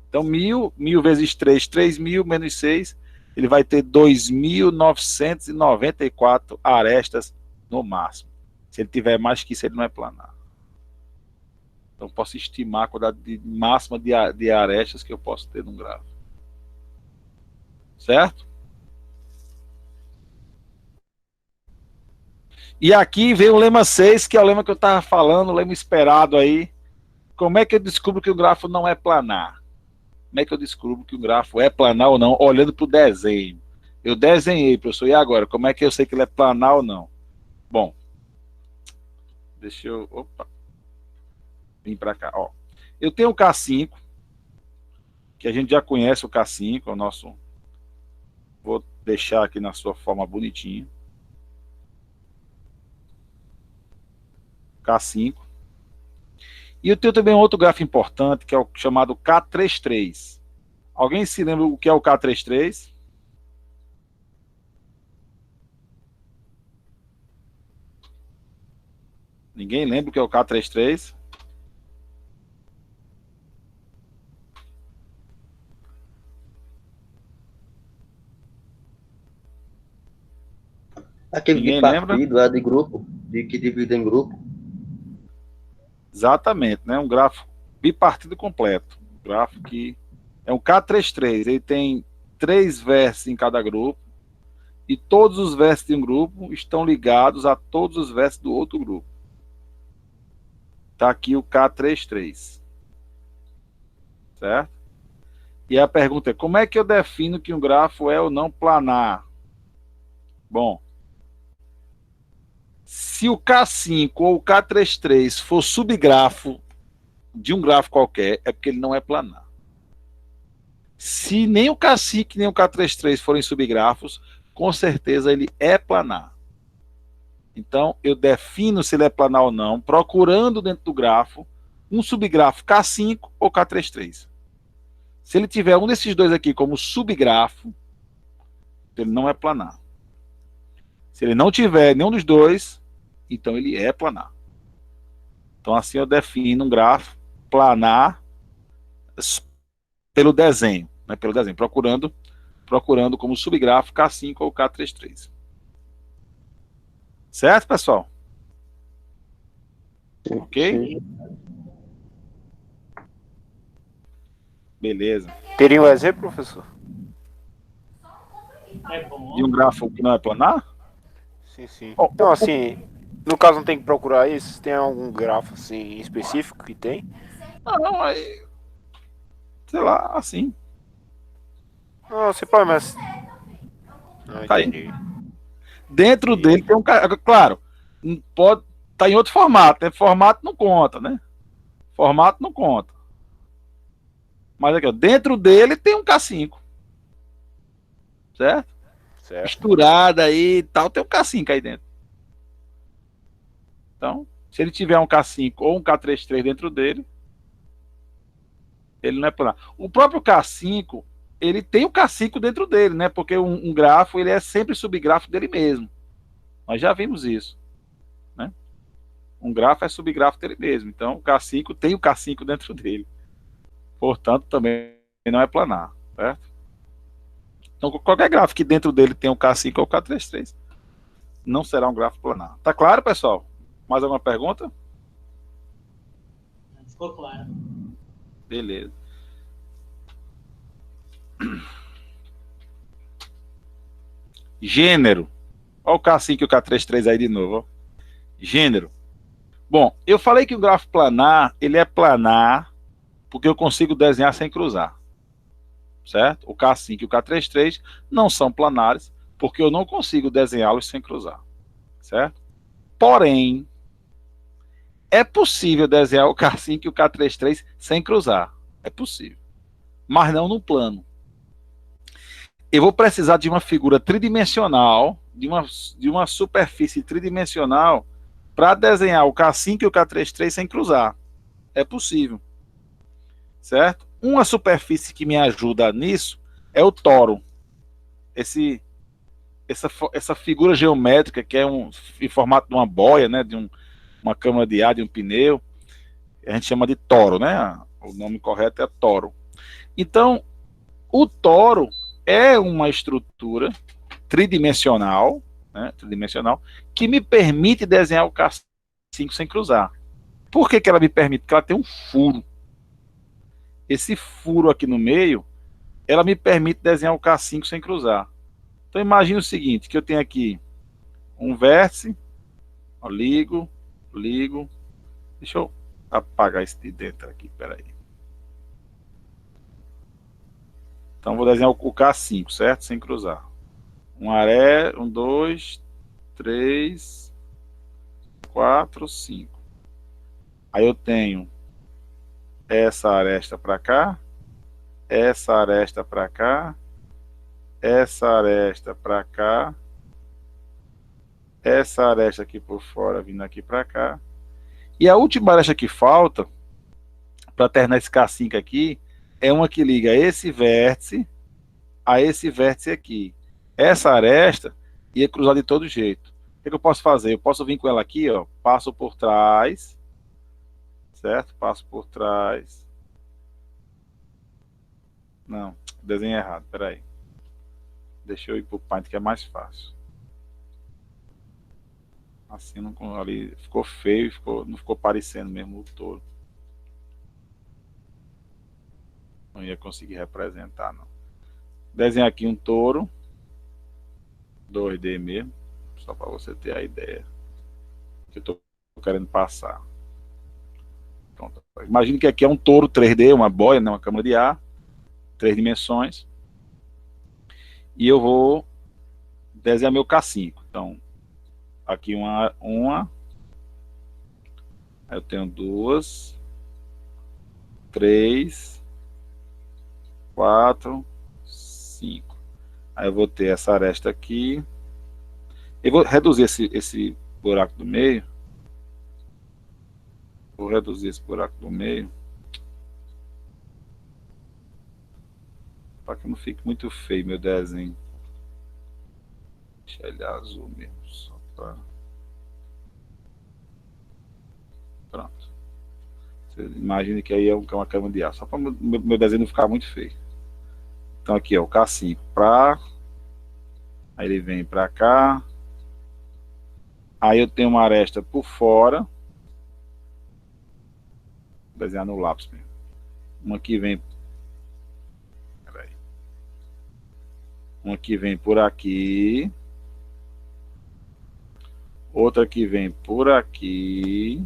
Então, 1000 vezes 3, 3000 menos 6, ele vai ter 2.994 arestas no máximo. Se ele tiver mais que isso, ele não é planar. Então, posso estimar a quantidade máxima de arestas que eu posso ter num gráfico. Certo? E aqui vem o lema 6, que é o lema que eu estava falando, o lema esperado aí. Como é que eu descubro que o grafo não é planar? Como é que eu descubro que o grafo é planar ou não, olhando para o desenho? Eu desenhei, professor, e agora? Como é que eu sei que ele é planar ou não? Bom, deixa eu... Opa. Vim para cá, ó. Eu tenho o K5, que a gente já conhece o K5, é o nosso... Vou deixar aqui na sua forma bonitinha. K5. E eu tenho também um outro gráfico importante, que é o chamado K33. Alguém se lembra o que é o K33? Ninguém lembra o que é o K33? Aquele Ninguém bipartido, de grupo, que divide em grupo. Exatamente, né? Um gráfico bipartido completo. Um gráfico que é um K33. Ele tem 3 vértices em cada grupo. E todos os vértices de um grupo estão ligados a todos os vértices do outro grupo. Está aqui o K33. Certo? E a pergunta é, como é que eu defino que um grafo é ou não planar? Bom, se o K5 ou o K33 for subgrafo de um gráfico qualquer, é porque ele não é planar. Se nem o K5 nem o K33 forem subgrafos, com certeza ele é planar. Então, eu defino se ele é planar ou não, procurando dentro do grafo um subgrafo K5 ou K33. Se ele tiver um desses dois aqui como subgrafo, ele não é planar. Se ele não tiver nenhum dos dois, então ele é planar. Então, assim eu defino um grafo planar pelo desenho, né, procurando como subgrafo K5 ou K33. Certo, pessoal? Ok? Sim. Beleza. Teria um exemplo, professor? É bom. De um grafo que não é planar? Sim, sim. Ó, Então, assim, no caso não tem que procurar isso? Tem algum grafo, assim, específico que tem? Não, aí... Sei lá, assim. Não, você pode, mas... Não, Tá aí. entendi. Dentro dele tem um... Claro, pode estar em outro formato, né? Formato não conta, né? Formato não conta. Mas aqui, ó, dentro dele tem um K5. Certo? Certo. Misturada aí e tal, tem um K5 aí dentro. Então, se ele tiver um K5 ou um K33 dentro dele, ele não é planar. O próprio K5, ele tem o K5 dentro dele, né? Porque um grafo, ele é sempre subgrafo dele mesmo. Nós já vimos isso, né? Um grafo é subgrafo dele mesmo. Então, o K5 tem o K5 dentro dele. Portanto, também não é planar, certo? Então, qualquer gráfico que dentro dele tem um K5 ou K33, não será um gráfico planar. Tá claro, pessoal? Mais alguma pergunta? Ficou claro. Beleza. Gênero. Olha o K5 e o K33 aí de novo. Ó. Gênero. Bom, eu falei que o gráfico planar, ele é planar porque eu consigo desenhar sem cruzar. Certo? O K5 e o K33 não são planares porque eu não consigo desenhá-los sem cruzar. Certo? Porém, é possível desenhar o K5 e o K33 sem cruzar. É possível. Mas não no plano. Eu vou precisar de uma figura tridimensional, de uma superfície tridimensional, para desenhar o K5 e o K33 sem cruzar. É possível. Certo? Uma superfície que me ajuda nisso é o toro. Essa figura geométrica que é em formato de uma boia, né, de uma câmara de ar, de um pneu, a gente chama de toro, né? O nome correto é toro. Então, o toro é uma estrutura tridimensional, né, que me permite desenhar o K5 sem cruzar. Por que que ela me permite? Porque ela tem um furo. Esse furo aqui no meio, ela me permite desenhar o K5 sem cruzar. Então imagine o seguinte, que eu tenho aqui um vértice, ó, ligo, deixa eu apagar esse de dentro aqui, peraí. Então vou desenhar o K5, certo? Sem cruzar. Um aré, 1, 2, 3, 4, 5. Aí eu tenho essa aresta para cá, essa aresta para cá, essa aresta para cá, essa aresta aqui por fora vindo aqui para cá. E a última aresta que falta, para terminar esse K5 aqui, é uma que liga esse vértice a esse vértice aqui. Essa aresta ia cruzar de todo jeito. O que eu posso fazer? Eu posso vir com ela aqui, ó, passo por trás, certo? Passo por trás. Não, desenho errado, peraí. Deixa eu ir pro Paint que é mais fácil. Assim não, ali ficou feio, não ficou parecendo mesmo o touro. Não ia conseguir representar, não. Desenhar aqui um touro 2D mesmo, só para você ter a ideia que eu estou querendo passar. Pronto. Imagine que aqui é um touro 3D, uma boia, né, uma câmara de ar, 3 dimensões. E eu vou desenhar meu K5. Então, aqui uma, aí eu tenho 2, 3, 4, 5. Aí eu vou ter essa aresta aqui. Eu vou reduzir esse buraco do meio. Vou reduzir esse buraco do meio, para que não fique muito feio meu desenho. Deixa ele azul mesmo, só para... Pronto. Você imagina que aí é uma cama de ar, só para meu desenho não ficar muito feio. Então aqui é o K5 para... Aí ele vem para cá. Aí eu tenho uma aresta por fora. Vou desenhar no lápis mesmo. Uma que vem... Peraí. Uma que vem por aqui. Outra que vem por aqui.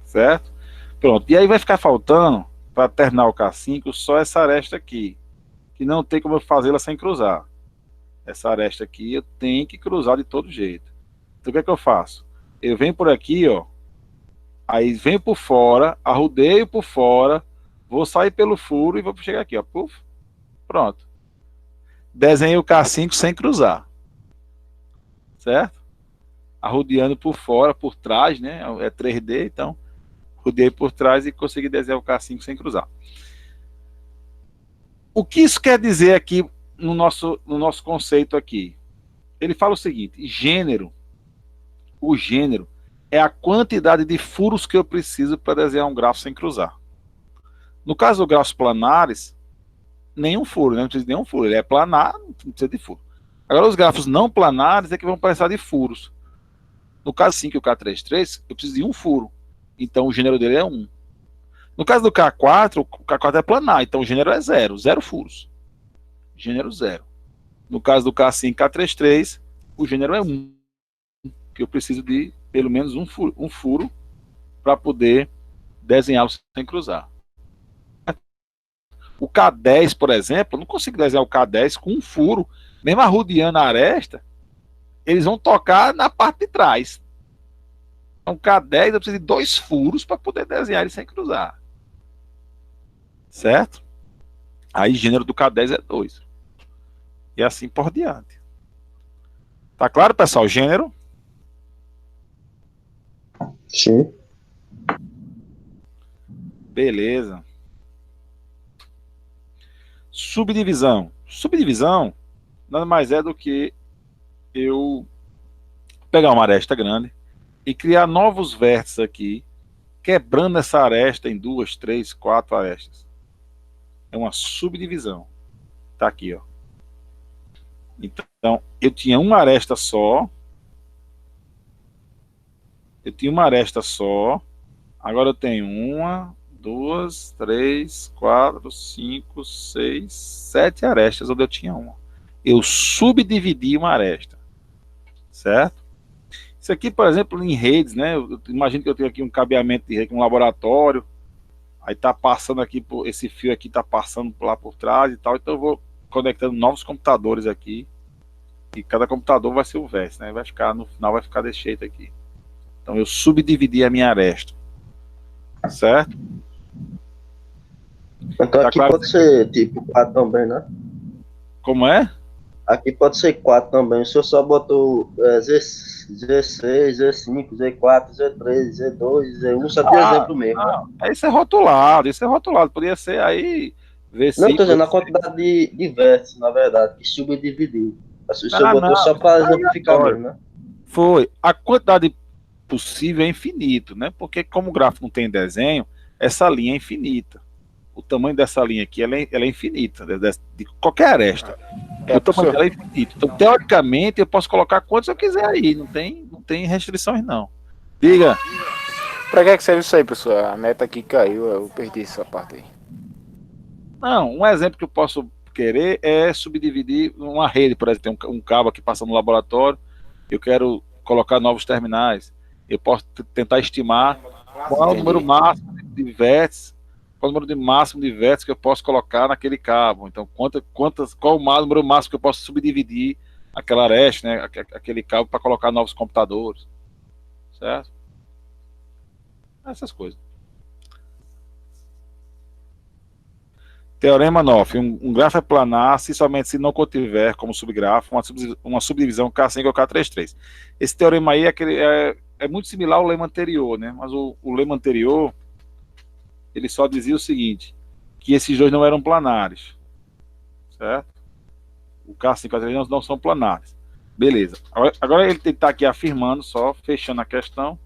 Certo? Pronto. E aí vai ficar faltando, para terminar o K5, só essa aresta aqui. Que não tem como eu fazê-la sem cruzar. Essa aresta aqui eu tenho que cruzar de todo jeito. Então o que é que eu faço? Eu venho por aqui, ó. Aí venho por fora, arrodeio por fora, vou sair pelo furo e vou chegar aqui, ó. Puf, pronto. Desenho o K5 sem cruzar. Certo? Arrodeando por fora, por trás, né? É 3D, então rodeei por trás e consegui desenhar o K5 sem cruzar. O que isso quer dizer aqui no nosso conceito aqui? Ele fala o seguinte: gênero. O gênero é a quantidade de furos que eu preciso para desenhar um grafo sem cruzar. No caso dos grafos planares, nenhum furo, né? Não precisa de nenhum furo. Ele é planar, não precisa de furo. Agora, os grafos não planares é que vão precisar de furos. No caso 5 e o K33, eu preciso de um furo. Então, o gênero dele é 1. No caso do K4, o K4 é planar, então o gênero é 0, 0 furos. Gênero 0. No caso do K5 e K33, o gênero é 1. Que eu preciso de pelo menos um furo para poder desenhá-lo sem cruzar. O K10, por exemplo, eu não consigo desenhar o K10 com um furo. Mesmo arrodeando a aresta, eles vão tocar na parte de trás. Então, K10 eu preciso de 2 furos para poder desenhar ele sem cruzar. Certo? Aí, gênero do K10 é 2. E assim por diante. Tá claro, pessoal? Gênero? Sim. Beleza. Subdivisão. Subdivisão nada mais é do que eu pegar uma aresta grande e criar novos vértices aqui, quebrando essa aresta em 2, 3, 4 arestas. É uma subdivisão. Tá aqui, ó. Então, eu tinha uma aresta só. Eu tinha uma aresta só, agora eu tenho 1, 2, 3, 4, 5, 6, 7 arestas onde eu tinha uma. Eu subdividi uma aresta, certo? Isso aqui, por exemplo, em redes, né? Eu imagino que eu tenho aqui um cabeamento de rede, um laboratório, aí tá passando aqui, esse fio aqui tá passando lá por trás e tal, então eu vou conectando novos computadores aqui, e cada computador vai ser um vértice, né? Vai ficar, no final vai ficar desse jeito aqui. Então eu subdividi a minha aresta, certo? Então Tá aqui claro? pode ser tipo 4 também, né? Como é? Aqui pode ser 4 também. O senhor só botou Z6, Z5, Z4, Z3, Z2, Z1, só de exemplo mesmo, né? Isso é rotulado, poderia ser aí Não, eu tô dizendo a versículos. quantidade de vértices, na verdade, que subdividiu. Assim, o senhor Ah, botou não, só para exemplificar aleatório. mesmo, né? Foi. A quantidade possível é infinito, né? Porque como o gráfico não tem desenho, essa linha é infinita. O tamanho dessa linha aqui, ela é infinita, de qualquer aresta. O tamanho dela é infinito. Então, teoricamente, eu posso colocar quantos eu quiser aí, não tem restrições, não. Diga. Pra que serve isso aí, pessoal? A meta aqui caiu, eu perdi essa parte aí. Não, um exemplo que eu posso querer é subdividir uma rede, por exemplo, tem um cabo aqui passando no laboratório, eu quero colocar novos terminais. Eu posso tentar estimar qual é o número máximo de vértices, qual é o número máximo de vértices que eu posso colocar naquele qual o número máximo que eu posso subdividir aquela aresta, né, aquele cabo para colocar novos computadores, certo? Essas coisas. Teorema 9. Um grafo é planar se não contiver como subgrafo uma subdivisão K5 ou K33. Esse teorema aí é muito similar ao lema anterior, né? Mas o lema anterior ele só dizia o seguinte, que esses dois não eram planares, certo? O K5 e o K33 não são planares. Beleza. Agora ele está aqui afirmando, só fechando a questão,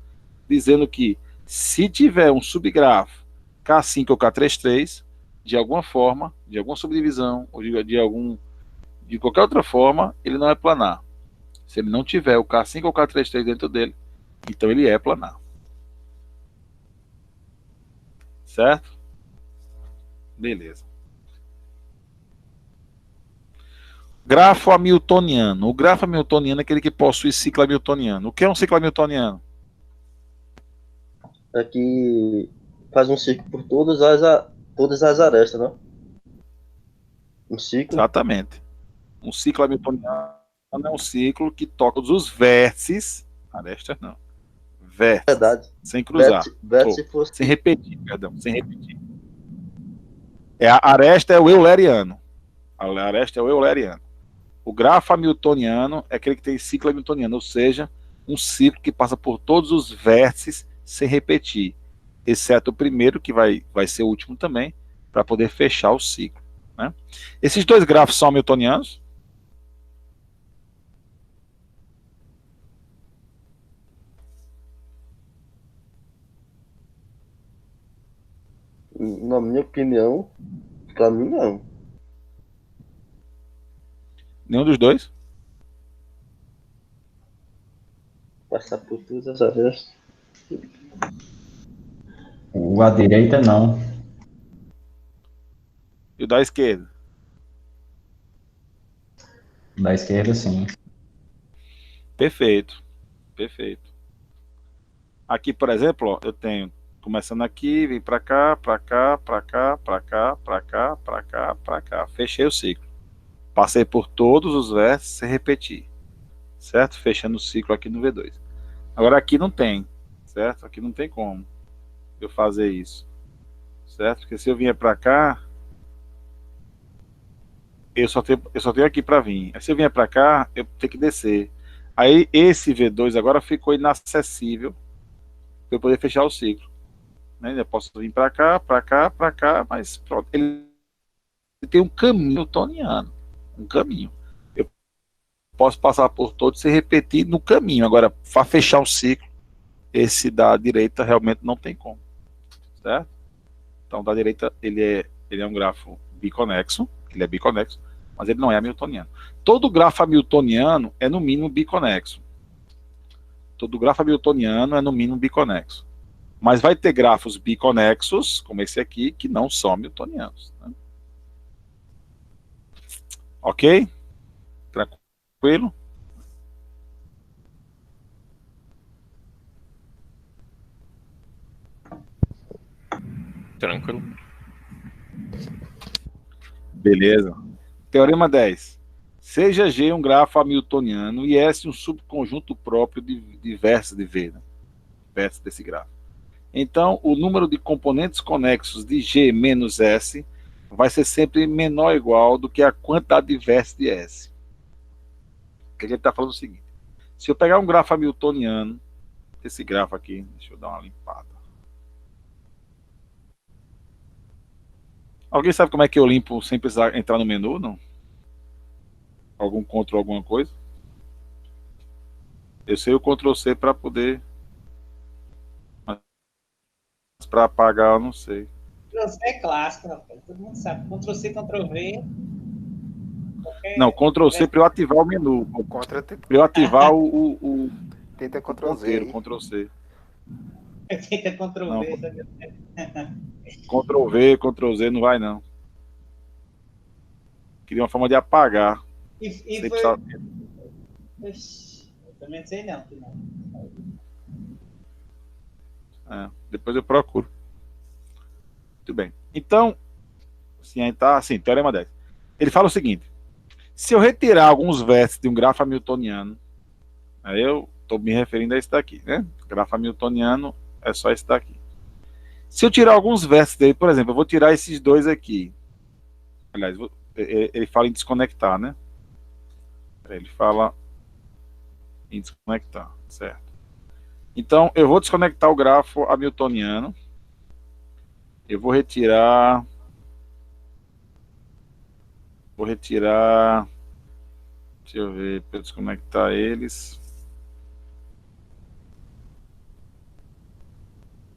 dizendo que se tiver um subgrafo K5 ou K33, de alguma forma, de alguma subdivisão, ou de qualquer outra forma, ele não é planar. Se ele não tiver o K5 ou K33 dentro dele, então ele é planar. Certo? Beleza. Grafo hamiltoniano. O grafo hamiltoniano é aquele que possui ciclo hamiltoniano. O que é um ciclo hamiltoniano? É que faz um ciclo por todas as arestas, né? Um ciclo. Exatamente. Um ciclo hamiltoniano é um ciclo que toca todos os vértices, arestas não, vértices, Verdade. sem cruzar, Vértice fosse... sem repetir. A aresta é o euleriano. A aresta é o euleriano. O grafo hamiltoniano é aquele que tem ciclo hamiltoniano, ou seja, um ciclo que passa por todos os vértices sem repetir, exceto o primeiro, que vai ser o último também, para poder fechar o ciclo, né? Esses dois grafos são hamiltonianos? Na minha opinião, pra mim não. Nenhum dos dois? Passar por todas as arestas. O à direita não. E o da esquerda? Da esquerda sim. Perfeito. Perfeito. Aqui, por exemplo, ó, eu tenho, começando aqui, vem para cá, para cá, para cá, para cá, para cá, para cá, para cá. Fechei o ciclo. Passei por todos os vértices sem repetir. Certo? Fechando o ciclo aqui no V2. Agora aqui não tem. Certo? Aqui não tem como eu fazer isso. Certo? Porque se eu vier para cá, eu só tenho aqui para vir. Aí, se eu vier para cá, eu tenho que descer. Aí esse V2 agora ficou inacessível para eu poder fechar o ciclo. Né? Eu posso vir para cá, para cá, para cá, mas pronto. Ele tem um caminho newtoniano. Um caminho. Eu posso passar por todos sem repetir no caminho. Agora, para fechar o ciclo, esse da direita realmente não tem como. Certo? Então, da direita, ele é um grafo biconexo. Ele é biconexo, mas ele não é hamiltoniano. Todo grafo hamiltoniano é, no mínimo, biconexo. todo grafo hamiltoniano é no mínimo biconexo. Mas vai ter grafos biconexos, como esse aqui, que não são hamiltonianos. Né? Ok? Tranquilo? Tranquilo. Beleza. Teorema 10. Seja G um grafo hamiltoniano e S um subconjunto próprio de vértices de V, né? Vértices desse grafo. Então, o número de componentes conexos de G menos S vai ser sempre menor ou igual do que a quantidade de vértices de S. O que a gente está falando é o seguinte. Se eu pegar um grafo hamiltoniano, esse grafo aqui, deixa eu dar uma limpada. Alguém sabe como é que eu limpo sem precisar entrar no menu, não? Algum Ctrl alguma coisa? Eu sei o Ctrl C para poder... Mas para apagar eu não sei. Ctrl-C é clássico, rapaz. Todo mundo sabe. Ctrl-C, Ctrl-V. Não, Ctrl C para eu ativar o menu. Contra Para eu ativar o tenta Ctrl Z. ponteiro, Ctrl C. Tenta Ctrl-V. Ctrl V, Ctrl Z não vai não. Queria uma forma de apagar. E Você foi... precisa- Ixi, eu também não sei não. depois eu procuro. Muito bem. Então, assim, aí tá assim, teorema 10. Ele fala o seguinte: se eu retirar alguns vértices de um grafo hamiltoniano, aí eu estou me referindo a esse daqui, né? Grafo hamiltoniano é só esse daqui. Se eu tirar alguns vértices dele, por exemplo, eu vou tirar esses dois aqui. Aliás, ele fala em desconectar, né? Ele fala em desconectar, certo? Então, eu vou desconectar o grafo hamiltoniano. Eu vou retirar... Deixa eu ver, para desconectar eles.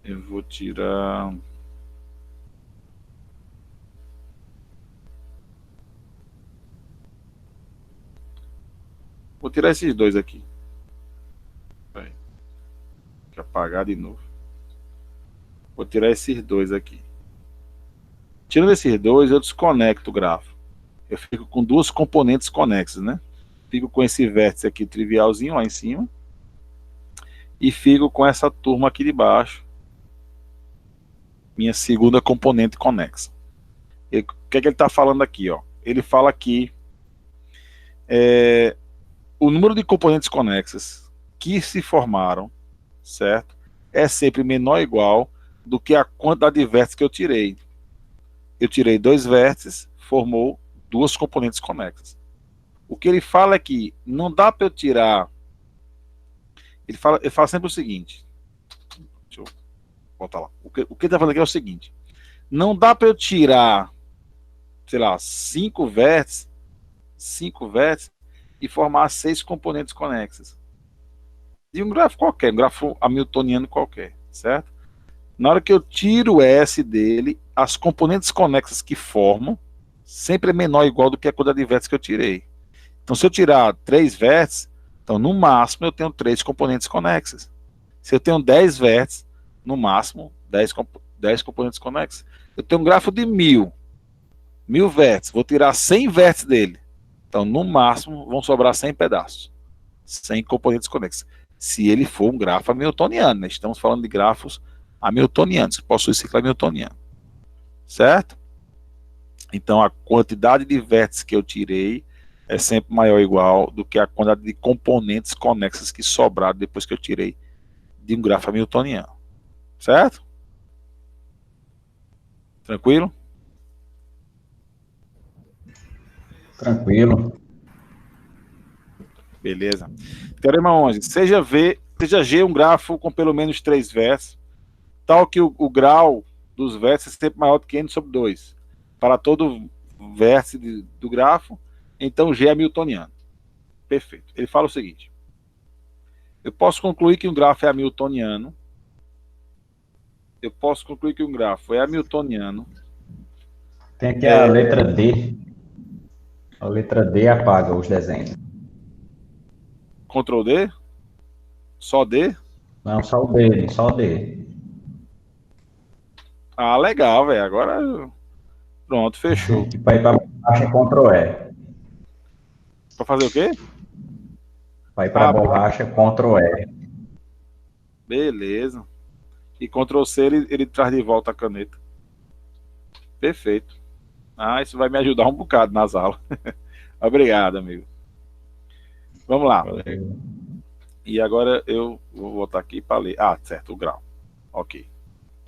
Eu vou tirar... Vou tirar esses dois aqui. Vai. Deixa eu apagar de novo. Vou tirar esses dois aqui. Tirando esses dois, eu desconecto o grafo. Eu fico com duas componentes conexas, né? Fico com esse vértice aqui trivialzinho lá em cima. E fico com essa turma aqui de baixo. Minha segunda componente conexa. O que é que ele está falando aqui? Ó? Ele fala que o número de componentes conexas que se formaram, certo? É sempre menor ou igual do que a quantidade de vértices que eu tirei. Eu tirei dois vértices, formou duas componentes conexas. O que ele fala é que não dá para eu tirar... Ele fala sempre o seguinte... Deixa eu voltar lá. O que ele está falando aqui é o seguinte... Não dá para eu tirar, sei lá, 5 vértices e formar 6 componentes conexas. De um grafo qualquer, um grafo hamiltoniano qualquer, certo? Na hora que eu tiro o S dele, as componentes conexas que formam sempre é menor ou igual do que a quantidade de vértices que eu tirei. Então, se eu tirar 3 vértices, então no máximo eu tenho 3 componentes conexas. Se eu tenho 10 vértices, no máximo 10 componentes conexas. Eu tenho um grafo de 1000 vértices, vou tirar 100 vértices dele. Então, no máximo, vão sobrar 100 pedaços. 100 componentes conexas. Se ele for um grafo hamiltoniano, né? Estamos falando de grafos hamiltonianos, que possuem ciclo hamiltoniano. Certo? Então, a quantidade de vértices que eu tirei é sempre maior ou igual do que a quantidade de componentes conexas que sobraram depois que eu tirei de um grafo hamiltoniano. Certo? Tranquilo? Tranquilo. Beleza. Teorema 11. Seja G um grafo com pelo menos 3 vértices, tal que o grau dos vértices é sempre maior do que n sobre 2. Para todo vértice do grafo, então G é hamiltoniano. Perfeito. Ele fala o seguinte. Eu posso concluir que um grafo é hamiltoniano. Tem aqui a letra D. A letra D apaga os desenhos. Ctrl D? Só D? Não, só o D, só o D. Ah, legal, velho. Agora, pronto, fechou. E para ir para borracha, Ctrl E. Pra fazer o quê? Para ir para Ah, borracha, Ctrl E. beleza. E Ctrl C, ele traz de volta a caneta. Perfeito. Ah, isso vai me ajudar um bocado nas aulas. Obrigado, amigo. Vamos lá. Valeu. E agora eu vou voltar aqui para ler. Ah, certo, o grau. Ok.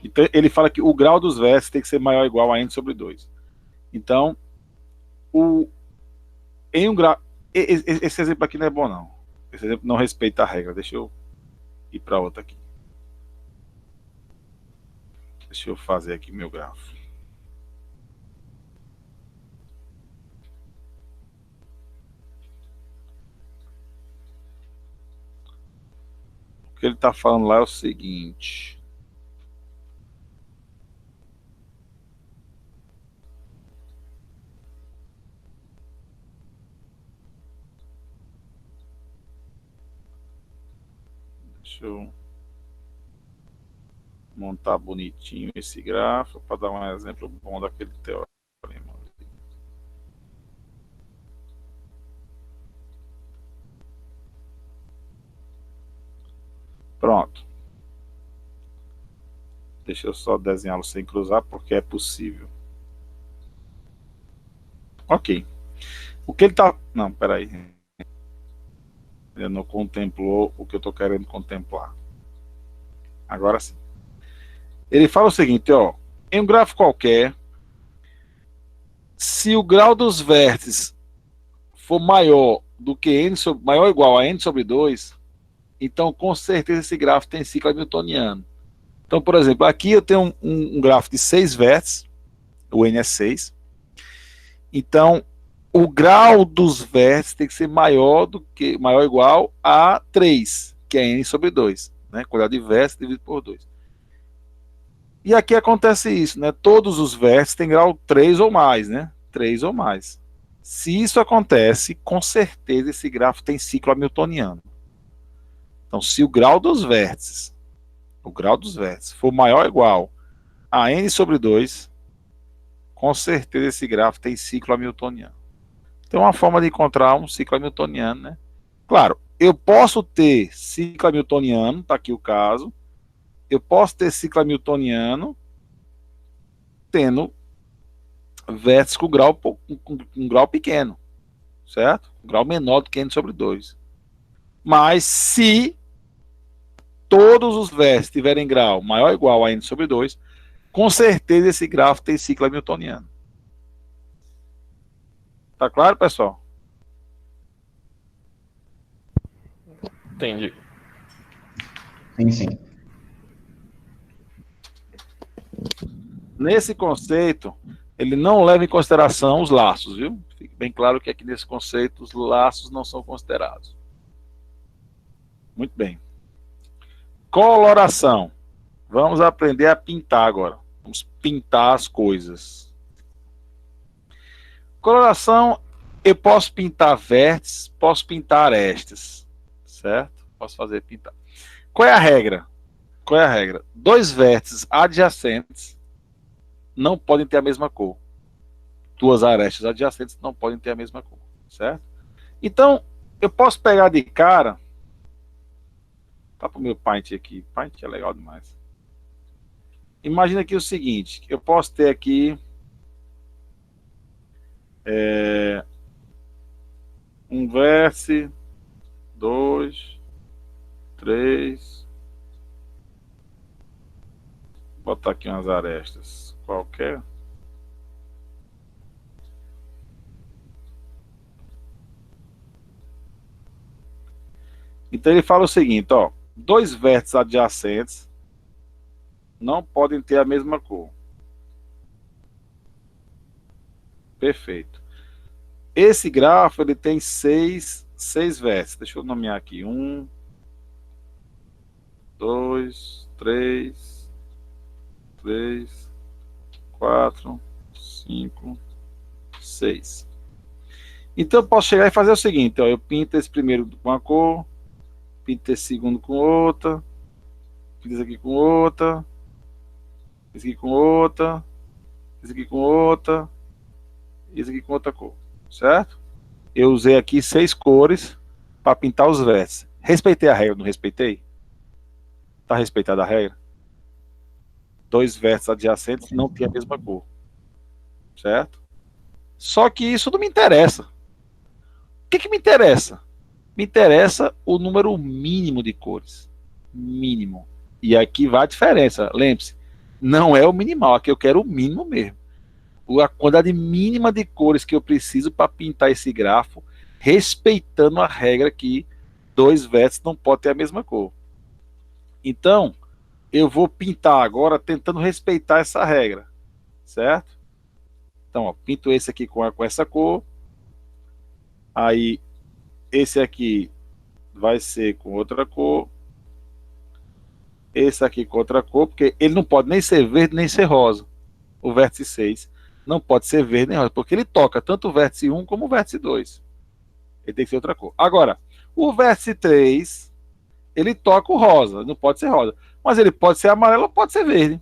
Então, ele fala que o grau dos vértices tem que ser maior ou igual a n sobre 2. Então, em um grau... Esse exemplo aqui não é bom, não. Esse exemplo não respeita a regra. Deixa eu ir para outra aqui. Deixa eu fazer aqui meu grafo. O que ele está falando lá é o seguinte. Deixa eu montar bonitinho esse gráfico para dar um exemplo bom daquele teorema. Pronto. Deixa eu só desenhá-lo sem cruzar, porque é possível. Ok. O que ele está... Não, peraí. Ele não contemplou o que eu estou querendo contemplar. Agora sim. Ele fala o seguinte, ó. Em um gráfico qualquer, se o grau dos vértices for maior do que n sobre, maior ou igual a n sobre 2, então com certeza esse gráfico tem ciclo hamiltoniano. Então, por exemplo, aqui eu tenho um gráfico de 6 vértices, o n é 6. Então, o grau dos vértices tem que ser maior ou igual a 3, que é n sobre 2, né? Quantidade de vértices dividido por 2. E aqui acontece isso, né? Todos os vértices têm grau 3 ou mais, né? 3 ou mais. Se isso acontece, com certeza esse gráfico tem ciclo hamiltoniano. Então, se o grau dos vértices for maior ou igual a n sobre 2, com certeza esse gráfico tem ciclo hamiltoniano. Então, uma forma de encontrar um ciclo hamiltoniano, né? Claro, eu posso ter ciclo hamiltoniano, está aqui o caso. Eu posso ter ciclo hamiltoniano tendo vértices com um grau pequeno, certo? Um grau menor do que n sobre 2. Mas se todos os vértices tiverem grau maior ou igual a n sobre 2, com certeza esse gráfico tem ciclo hamiltoniano. Tá claro, pessoal? Entendi. Sim, sim. Nesse conceito, ele não leva em consideração os laços, viu? Fique bem claro que aqui nesse conceito os laços não são considerados. Muito bem. Coloração. Vamos aprender a pintar agora. Vamos pintar as coisas. Coloração, eu posso pintar vértices, posso pintar arestas, certo? Posso fazer pintar. Qual é a regra? Qual é a regra? Dois vértices adjacentes não podem ter a mesma cor. Duas arestas adjacentes não podem ter a mesma cor, certo? Então, eu posso pegar de cara... Tá pro meu Paint aqui. Paint é legal demais. Imagina aqui o seguinte, eu posso ter aqui um vértice, 2, 3, vou botar aqui umas arestas qualquer. Então ele fala o seguinte, ó, dois vértices adjacentes não podem ter a mesma cor. Perfeito. Esse grafo ele tem seis vértices. Deixa eu nomear aqui. 1, 2, 3, 4, 5, 6. Então eu posso chegar e fazer o seguinte, ó, eu pinto esse primeiro com uma cor, Pinto esse segundo com outra. Pinto esse aqui com outra. Esse aqui com outra. Esse aqui com outra. E esse aqui com outra cor. Certo? Eu usei aqui 6 cores para pintar os vértices. Respeitei a regra, não respeitei? Tá respeitada a regra? 2 vértices adjacentes não tem a mesma cor. Certo? Só que isso não me interessa. O que me interessa? Me interessa o número mínimo de cores. Mínimo. E aqui vai a diferença. Lembre-se, não é o minimal. Aqui eu quero o mínimo mesmo. A quantidade mínima de cores que eu preciso para pintar esse grafo, respeitando a regra que 2 vértices não podem ter a mesma cor. Então, eu vou pintar agora tentando respeitar essa regra. Certo? Então, ó, pinto esse aqui com essa cor. Aí, esse aqui vai ser com outra cor. Esse aqui com outra cor, porque ele não pode nem ser verde nem ser rosa. O vértice 6 não pode ser verde nem rosa, porque ele toca tanto o vértice 1 como o vértice 2. Ele tem que ser outra cor. Agora, o vértice 3, ele toca o rosa, não pode ser rosa. Mas ele pode ser amarelo ou pode ser verde.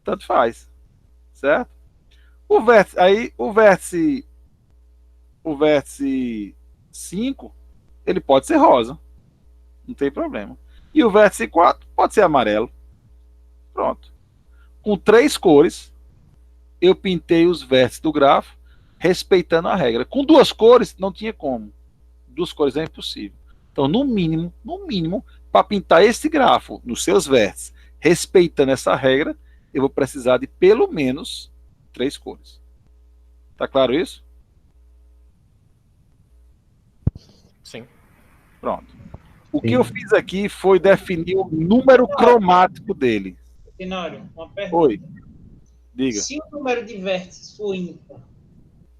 Tanto faz. Certo? O vértice 5, ele pode ser rosa. Não tem problema. E o vértice 4 pode ser amarelo. Pronto. Com 3 cores, eu pintei os vértices do grafo, respeitando a regra. Com 2 cores, não tinha como. 2 cores é impossível. Então, no mínimo, para pintar esse grafo nos seus vértices, respeitando essa regra, eu vou precisar de pelo menos 3 cores. Tá claro isso? Sim. Pronto. O que eu fiz aqui foi definir o número cromático dele. Tenório, uma pergunta. Oi. Diga. Se o número de vértices for ímpar,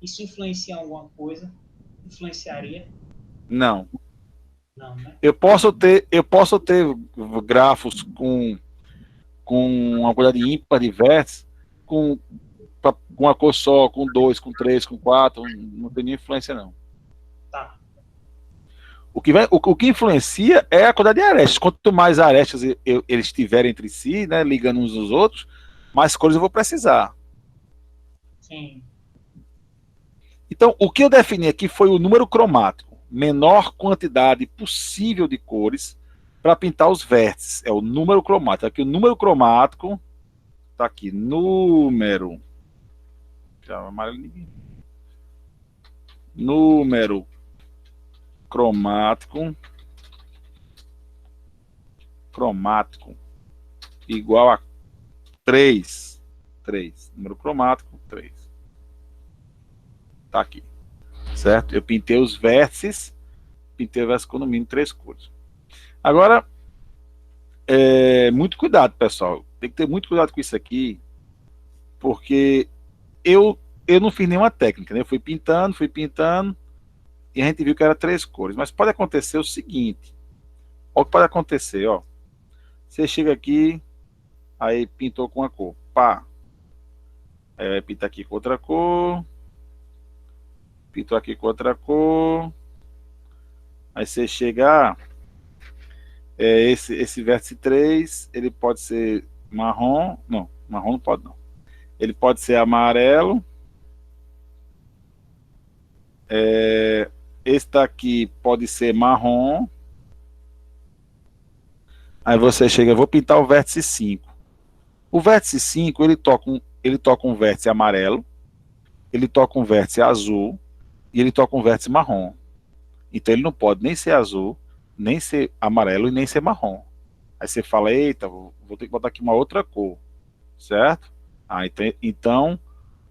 isso influencia em alguma coisa? Influenciaria? Não. Não, né? Eu posso ter grafos com uma quantidade ímpar de vértices, com uma cor só, com 2, com 3, com 4, não tem nenhuma influência não. Tá. O que influencia é a quantidade de arestas. Quanto mais arestas eles tiverem entre si, né, ligando uns aos outros, mais cores eu vou precisar. Sim. Então, o que eu defini aqui foi o número cromático. Menor quantidade possível de cores para pintar os vértices. É o número cromático. Aqui o número cromático está aqui. Número. Já amarelo ninguém. Número cromático igual a 3. Número cromático 3. Tá aqui. Certo? Eu pintei os vértices com no mínimo 3 cores. Agora, muito cuidado, pessoal. Tem que ter muito cuidado com isso aqui, porque eu não fiz nenhuma técnica, né? Eu fui pintando, e a gente viu que era 3 cores. Mas pode acontecer o seguinte. Olha o que pode acontecer, ó. Você chega aqui, aí pintou com uma cor. Pá. Aí vai pintar aqui com outra cor. Pintou aqui com outra cor. Aí você chega... esse vértice 3, ele pode ser marrom. Não, marrom não pode não. Ele pode ser amarelo. Esse daqui pode ser marrom. Aí você chega, eu vou pintar o vértice 5. O vértice 5, ele toca um vértice amarelo, ele toca um vértice azul e ele toca um vértice marrom. Então ele não pode nem ser azul, nem ser amarelo e nem ser marrom. Aí você fala, eita, vou ter que botar aqui uma outra cor, certo? Então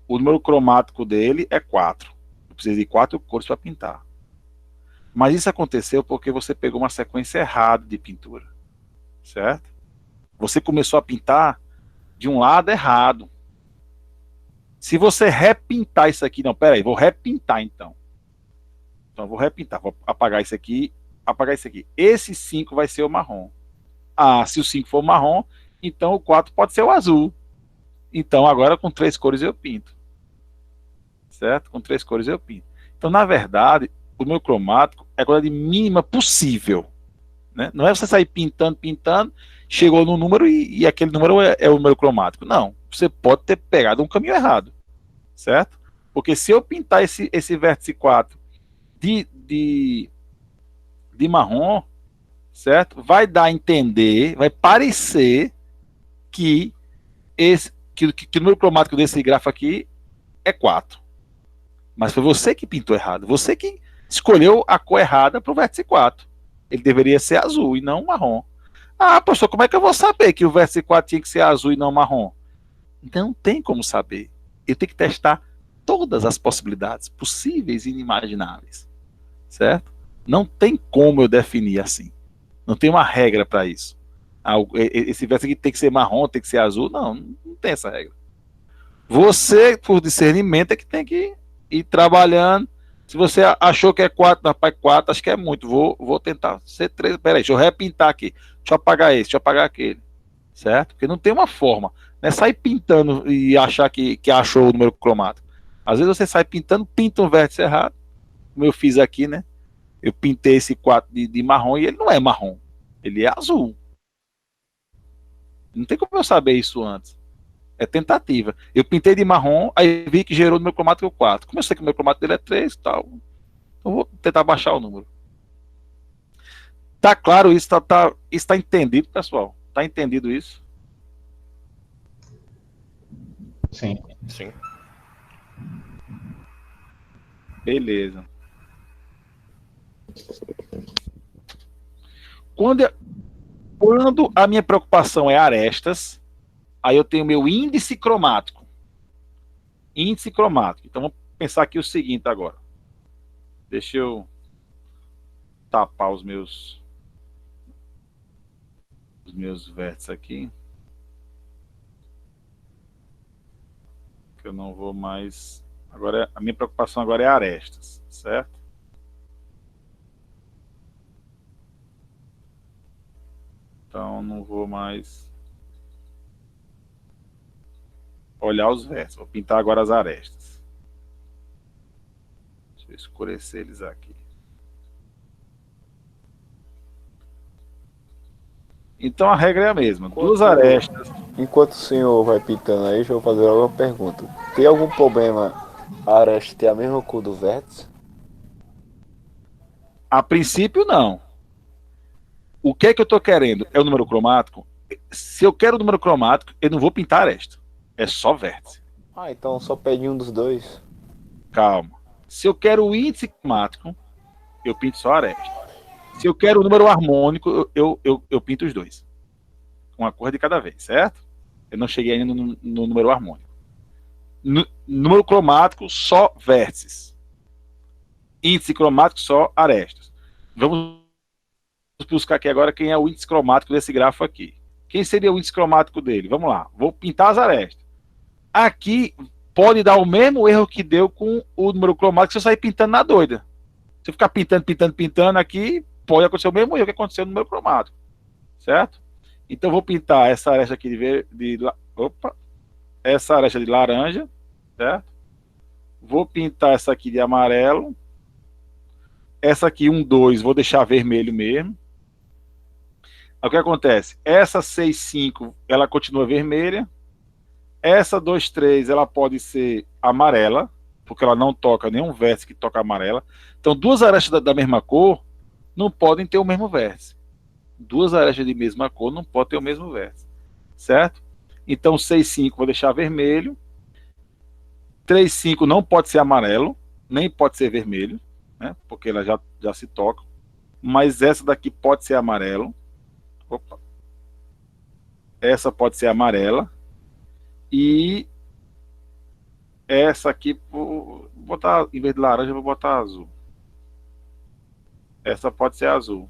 o número cromático dele é 4. Eu preciso de 4 cores para pintar. Mas isso aconteceu porque você pegou uma sequência errada de pintura, certo? Você começou a pintar de um lado errado. Se você repintar isso aqui, não, peraí, vou repintar então. Então vou repintar, vou apagar isso aqui, apagar isso aqui. Esse 5 vai ser o marrom. Ah, se o 5 for o marrom, então o 4 pode ser o azul. Então agora com 3 cores eu pinto. Certo? Com 3 cores eu pinto. Então, na verdade, o meu cromático é a quantidade mínima possível. né? Não é você sair pintando, pintando, chegou no número e aquele número é o número cromático. Não, você pode ter pegado um caminho errado, certo? Porque se eu pintar esse vértice 4 de marrom, certo? Vai dar a entender, vai parecer que o número cromático desse grafo aqui é 4. Mas foi você que pintou errado. Você que escolheu a cor errada para o vértice 4. Ele deveria ser azul e não marrom. Ah, pastor, como é que eu vou saber que o vértice 4 tinha que ser azul e não marrom? Então não tem como saber. Eu tenho que testar todas as possibilidades possíveis e inimagináveis. Certo? Não tem como eu definir assim. Não tem uma regra para isso. Esse vértice aqui tem que ser marrom, tem que ser azul. Não, não tem essa regra. Você, por discernimento, é que tem que ir trabalhando. Se você achou que é 4, rapaz, 4, acho que é muito. Vou tentar ser 3. Peraí, deixa eu repintar aqui. Deixa eu apagar esse, deixa eu apagar aquele. Certo? Porque não tem uma forma. Não é sair pintando e achar que achou o número cromático. Às vezes você sai pintando, pinta um vértice errado. Como eu fiz aqui, né? Eu pintei esse 4 de marrom e ele não é marrom. Ele é azul. Não tem como eu saber isso antes. É tentativa. Eu pintei de marrom, aí vi que gerou no meu cromático 4. Como eu sei que o meu cromático dele é 3 e tal, então vou tentar baixar o número. Tá claro isso? Está entendido, pessoal? Tá entendido isso? Sim. Sim. Beleza. Quando a minha preocupação é arestas, aí eu tenho meu índice cromático. Índice cromático. Então vamos pensar aqui o seguinte agora. Deixa eu tapar os meus vértices aqui. Que eu não vou mais... Agora, a minha preocupação agora é arestas, certo? Então não vou mais olhar os vértices. Vou pintar agora as arestas. Deixa eu escurecer eles aqui. Então a regra é a mesma. Duas arestas. Enquanto o senhor vai pintando aí, deixa eu fazer alguma pergunta. Tem algum problema a aresta ter a mesma cor do vértice? A princípio, não. O que é que eu estou querendo? É o número cromático? Se eu quero o número cromático, eu não vou pintar aresta. É só vértice. Ah, então só pede um dos dois. Calma. Se eu quero o índice cromático, eu pinto só aresta. Se eu quero o número harmônico, eu pinto os dois. Uma cor de cada vez, certo? Eu não cheguei ainda no número harmônico. Número cromático, só vértices. Índice cromático, só arestas. Vamos buscar aqui agora quem é o índice cromático desse grafo aqui. Quem seria o índice cromático dele? Vamos lá. Vou pintar as arestas. Aqui pode dar o mesmo erro que deu com o número cromático se eu sair pintando na doida. Se eu ficar pintando aqui, pode acontecer o mesmo erro que aconteceu no número cromático. Certo? Então vou pintar essa aresta aqui essa aresta de laranja, certo? Vou pintar essa aqui de amarelo. Essa aqui, 1, 2, vou deixar vermelho mesmo. Aí o que acontece? Essa 6, 5, ela continua vermelha. Essa 2, 3, ela pode ser amarela, porque ela não toca nenhum vértice que toca amarela. Então, duas arestas da mesma cor não podem ter o mesmo vértice. Duas arestas de mesma cor não podem ter o mesmo vértice. Certo? Então, 6, 5, vou deixar vermelho. 3, 5 não pode ser amarelo, nem pode ser vermelho, né? Porque ela já se toca. Mas essa daqui pode ser amarelo. Opa. Essa pode ser amarela. E essa aqui, vou botar, em vez de laranja, vou botar azul. Essa pode ser azul.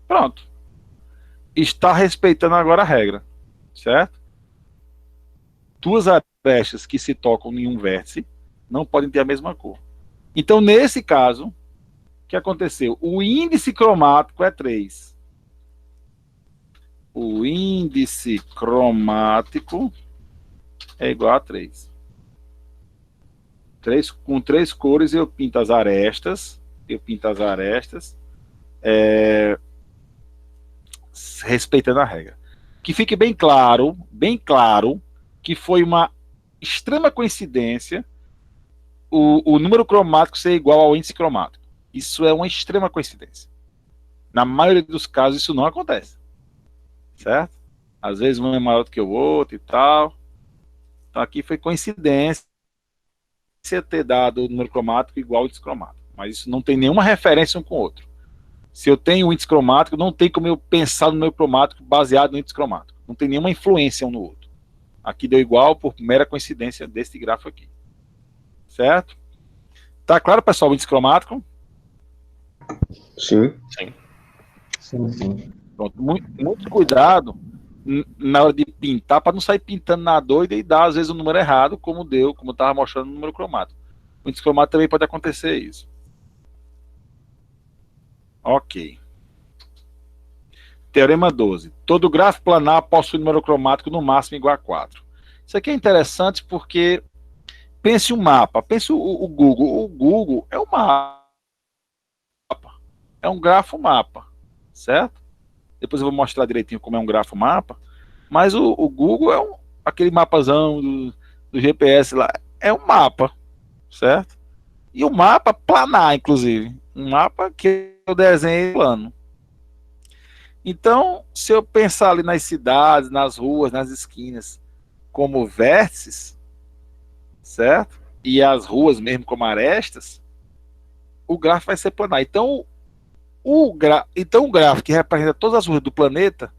Pronto. Está respeitando agora a regra. Certo? Duas arestas que se tocam em um vértice não podem ter a mesma cor. Então, nesse caso, o que aconteceu? O índice cromático é 3. O índice cromático é igual a 3. Com 3 cores eu pinto as arestas. respeitando a regra. Que fique bem claro, que foi uma extrema coincidência o número cromático ser igual ao índice cromático. Isso é uma extrema coincidência. Na maioria dos casos, isso não acontece. Certo? Às vezes um é maior do que o outro e tal. Então aqui foi coincidência ter dado o número cromático igual ao índice cromático. Mas isso não tem nenhuma referência um com o outro. Se eu tenho um índice cromático, não tem como eu pensar no número cromático baseado no índice cromático. Não tem nenhuma influência um no outro. Aqui deu igual por mera coincidência desse gráfico aqui. Certo? Tá claro, pessoal, o índice cromático? Sim. Sim. Pronto. Muito cuidado na hora de pintar, para não sair pintando na doida e dar, às vezes, o número errado, como estava mostrando no número cromático. O índice cromático também pode acontecer isso. Ok. Teorema 12. Todo gráfico planar possui número cromático no máximo igual a 4. Isso aqui é interessante porque pense um mapa, pense o Google. O Google é um mapa. É um grafo mapa, certo? Depois eu vou mostrar direitinho como é um grafo mapa. Mas o Google é aquele mapazão do GPS lá. É um mapa, certo? E o mapa planar, inclusive. Um mapa que eu desenho plano. Então, se eu pensar ali nas cidades, nas ruas, nas esquinas, como vértices, certo? E as ruas mesmo como arestas, o gráfico vai ser planar. Então, o gráfico que representa todas as ruas do planeta,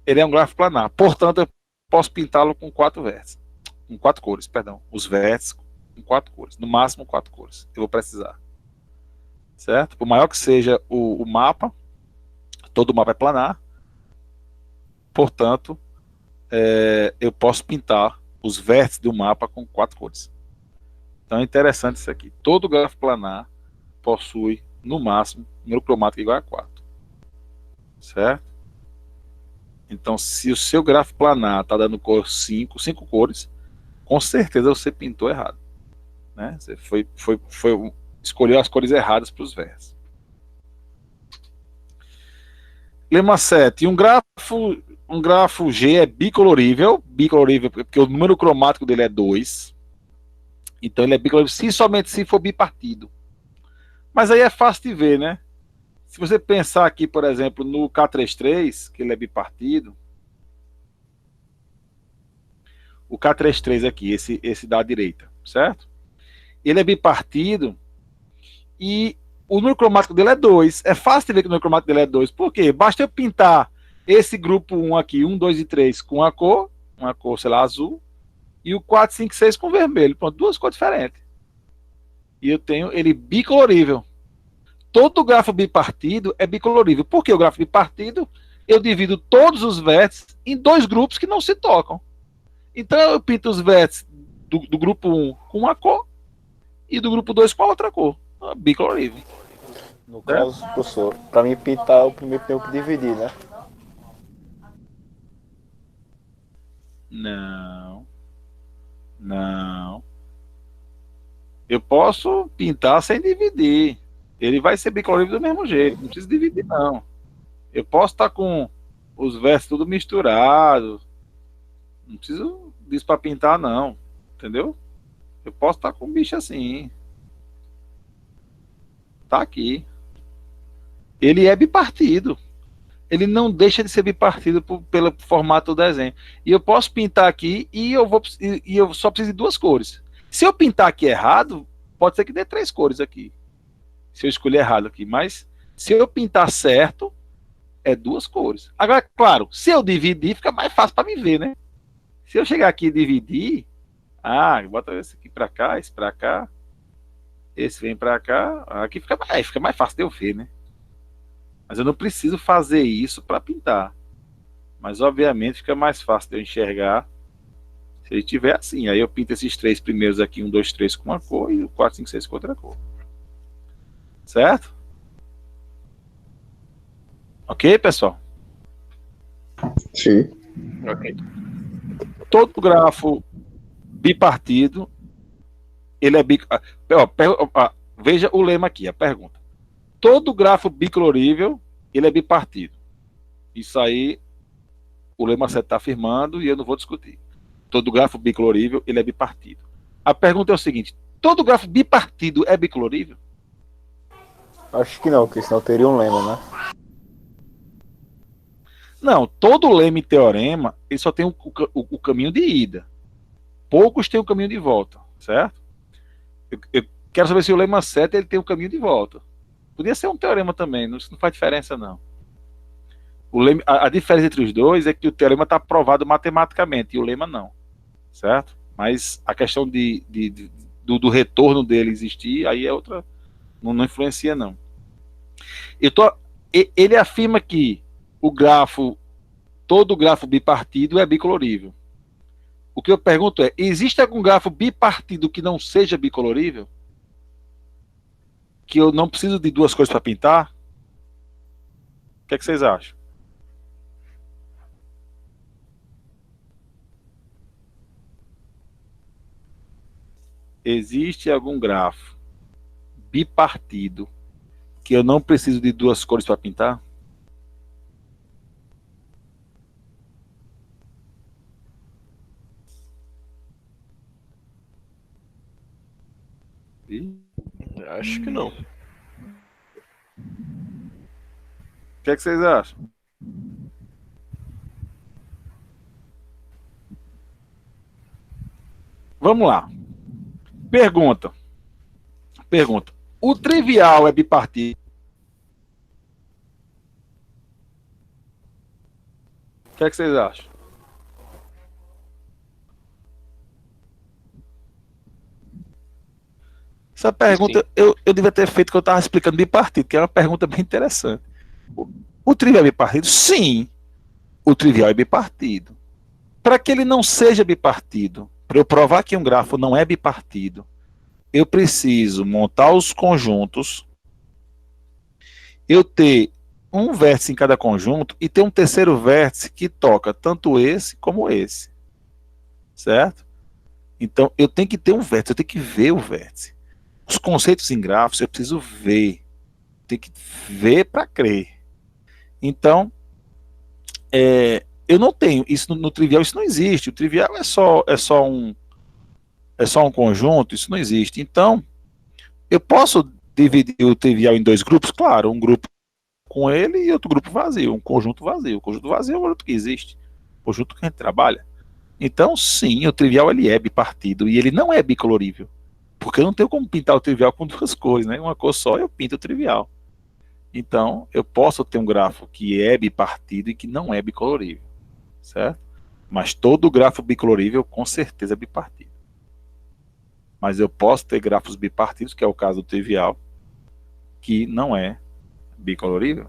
ele é um gráfico planar. Portanto, eu posso pintá-lo com 4 vértices. Com 4 cores, perdão. Os vértices com 4 cores. No máximo 4 cores. Eu vou precisar. Certo? Por maior que seja o mapa, todo mapa é planar. Portanto, eu posso pintar os vértices do mapa com 4 cores. Então é interessante isso aqui. Todo gráfico planar possui, no máximo, número cromático igual a 4. Certo? Então, se o seu gráfico planar está dando cor 5 cores, com certeza você pintou errado. Né? Você escolheu as cores erradas para os vértices. Lema 7. Um grafo G é bicolorível, porque o número cromático dele é 2. Então ele é bicolorível somente se for bipartido. Mas aí é fácil de ver, né? Se você pensar aqui, por exemplo, no K33, que ele é bipartido, o K33 aqui, esse da direita, certo? Ele é bipartido e o número cromático dele é 2. É fácil de ver que o número cromático dele é 2. Por quê? Basta eu pintar esse grupo 1 aqui, 1, 2 e 3, com uma cor, sei lá, azul, e o 4, 5, 6 com vermelho. Pronto, 2 cores diferentes. E eu tenho ele bicolorível. Todo grafo bipartido é bicolorível. Por que o grafo bipartido? Eu divido todos os vértices em 2 grupos que não se tocam. Então eu pinto os vértices do grupo 1 com uma cor e do grupo 2 com a outra cor. Bicolorível. No caso, professor, para mim pintar, eu primeiro tenho que dividir, né? Não. Eu posso pintar sem dividir. Ele vai ser bicolorível do mesmo jeito. Não precisa dividir, não. Eu posso estar com os vértices tudo misturado. Não preciso disso para pintar, não. Entendeu? Eu posso estar com um bicho assim. Tá aqui. Ele é bipartido. Ele não deixa de ser bipartido pelo formato do desenho. E eu posso pintar aqui e eu só preciso de 2 cores. Se eu pintar aqui errado, pode ser que dê 3 cores aqui. Se eu escolher errado aqui. Mas se eu pintar certo, é 2 cores. Agora, claro, se eu dividir, fica mais fácil para me ver, né? Se eu chegar aqui e dividir, bota esse aqui para cá, esse para cá, esse vem para cá, aqui fica mais fácil de eu ver, né? Mas eu não preciso fazer isso para pintar. Mas, obviamente, fica mais fácil de eu enxergar se ele tiver assim. Aí eu pinto esses 3 primeiros aqui, 1, 2, 3 com uma cor e o 4, 5, 6 com outra cor. Certo? Ok, pessoal? Sim. Ok. Todo grafo bipartido, ele é veja o lema aqui, a pergunta. Todo grafo bicolorível, ele é bipartido. Isso aí o lema 7 está afirmando e eu não vou discutir. Todo grafo bicolorível, ele é bipartido. A pergunta é o seguinte: todo grafo bipartido é bicolorível? Acho que não, porque senão teria um lema, né? Não, todo lema e teorema, ele só tem o caminho de ida. Poucos têm o caminho de volta, certo? Eu quero saber se o lema 7 ele tem o caminho de volta. Podia ser um teorema também, isso não faz diferença não. A diferença entre os dois é que o teorema está provado matematicamente e o lema não, certo? Mas a questão do retorno dele existir, aí é outra, não influencia não. Ele afirma que todo grafo bipartido é bicolorível. O que eu pergunto é, existe algum grafo bipartido que não seja bicolorível? Que eu não preciso de duas coisas para pintar? O que é que vocês acham? Existe algum grafo bipartido que eu não preciso de duas cores para pintar? Acho que não. O que é que vocês acham? Vamos lá. Pergunta. O trivial é bipartido? O que é que vocês acham? Essa pergunta eu devia ter feito que eu estava explicando bipartido, que é uma pergunta bem interessante. O trivial é bipartido? Sim, o trivial é bipartido. Para que ele não seja bipartido, para eu provar que um grafo não é bipartido, eu preciso montar os conjuntos, eu ter um vértice em cada conjunto e ter um terceiro vértice que toca tanto esse como esse. Certo? Então, eu tenho que ter um vértice, eu tenho que ver o vértice. Os conceitos em grafos eu preciso ver. Tem que ver para crer. Então, eu não tenho isso no trivial, isso não existe. O trivial é só um conjunto, isso não existe. Então, eu posso dividir o trivial em dois grupos, claro, um grupo com ele e outro grupo vazio, um conjunto vazio. O conjunto vazio é um conjunto que existe, um conjunto que a gente trabalha. Então, sim, o trivial ele é bipartido e ele não é bicolorível. Porque eu não tenho como pintar o trivial com duas cores, né? Uma cor só eu pinto o trivial. Então, eu posso ter um grafo que é bipartido e que não é bicolorível, certo? Mas todo grafo bicolorível com certeza é bipartido. Mas eu posso ter grafos bipartidos, que é o caso do trivial, que não é bicolorível,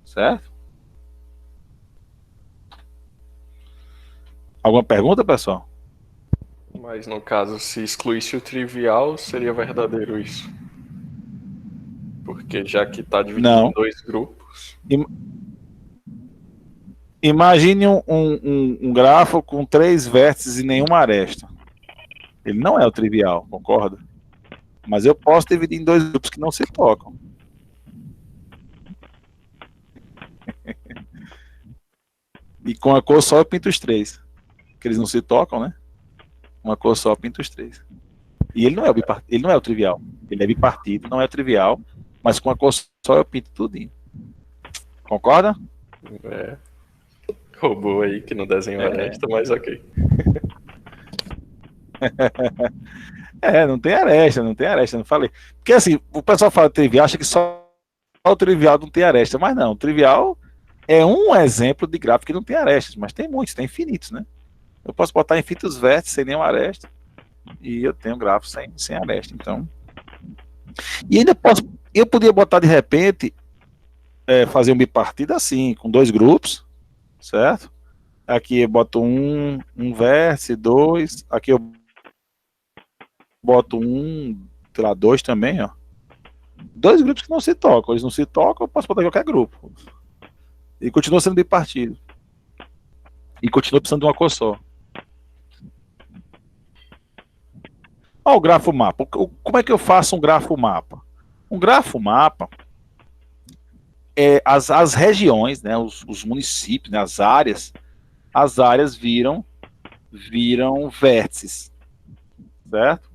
certo? Alguma pergunta, pessoal? Mas no caso, se excluísse o trivial, seria verdadeiro isso. Porque já que está dividido Não. em dois grupos. Imagine um grafo com 3 vértices e nenhuma aresta. Ele não é o trivial, concorda? Mas eu posso dividir em 2 grupos que não se tocam. E com a cor só eu pinto os 3. Porque eles não se tocam, né? Uma cor só eu pinto os 3. E ele não é o trivial. Ele é bipartido, não é o trivial. Mas com a cor só eu pinto tudinho. Concorda? Roubou aí que no desenho aresta, mas ok. Não tem aresta, não falei. Porque assim, o pessoal fala trivial, acha que só o trivial não tem aresta, mas não, o trivial é um exemplo de gráfico que não tem arestas, mas tem muitos, tem infinitos, né? Eu posso botar infinitos vértices sem nenhuma aresta, e eu tenho gráfico sem aresta, então... E ainda eu podia botar de repente, fazer um bipartido assim, com 2 grupos, certo? Aqui eu boto um vértice, 2, aqui eu boto sei lá, 2 também, ó. 2 grupos que não se tocam. Eles não se tocam, eu posso botar em qualquer grupo. E continua sendo bipartido. E continua precisando de uma cor só. Olha o grafo mapa. Como é que eu faço um grafo mapa? Um grafo mapa, as regiões, né, os municípios, né, as áreas viram vértices, certo?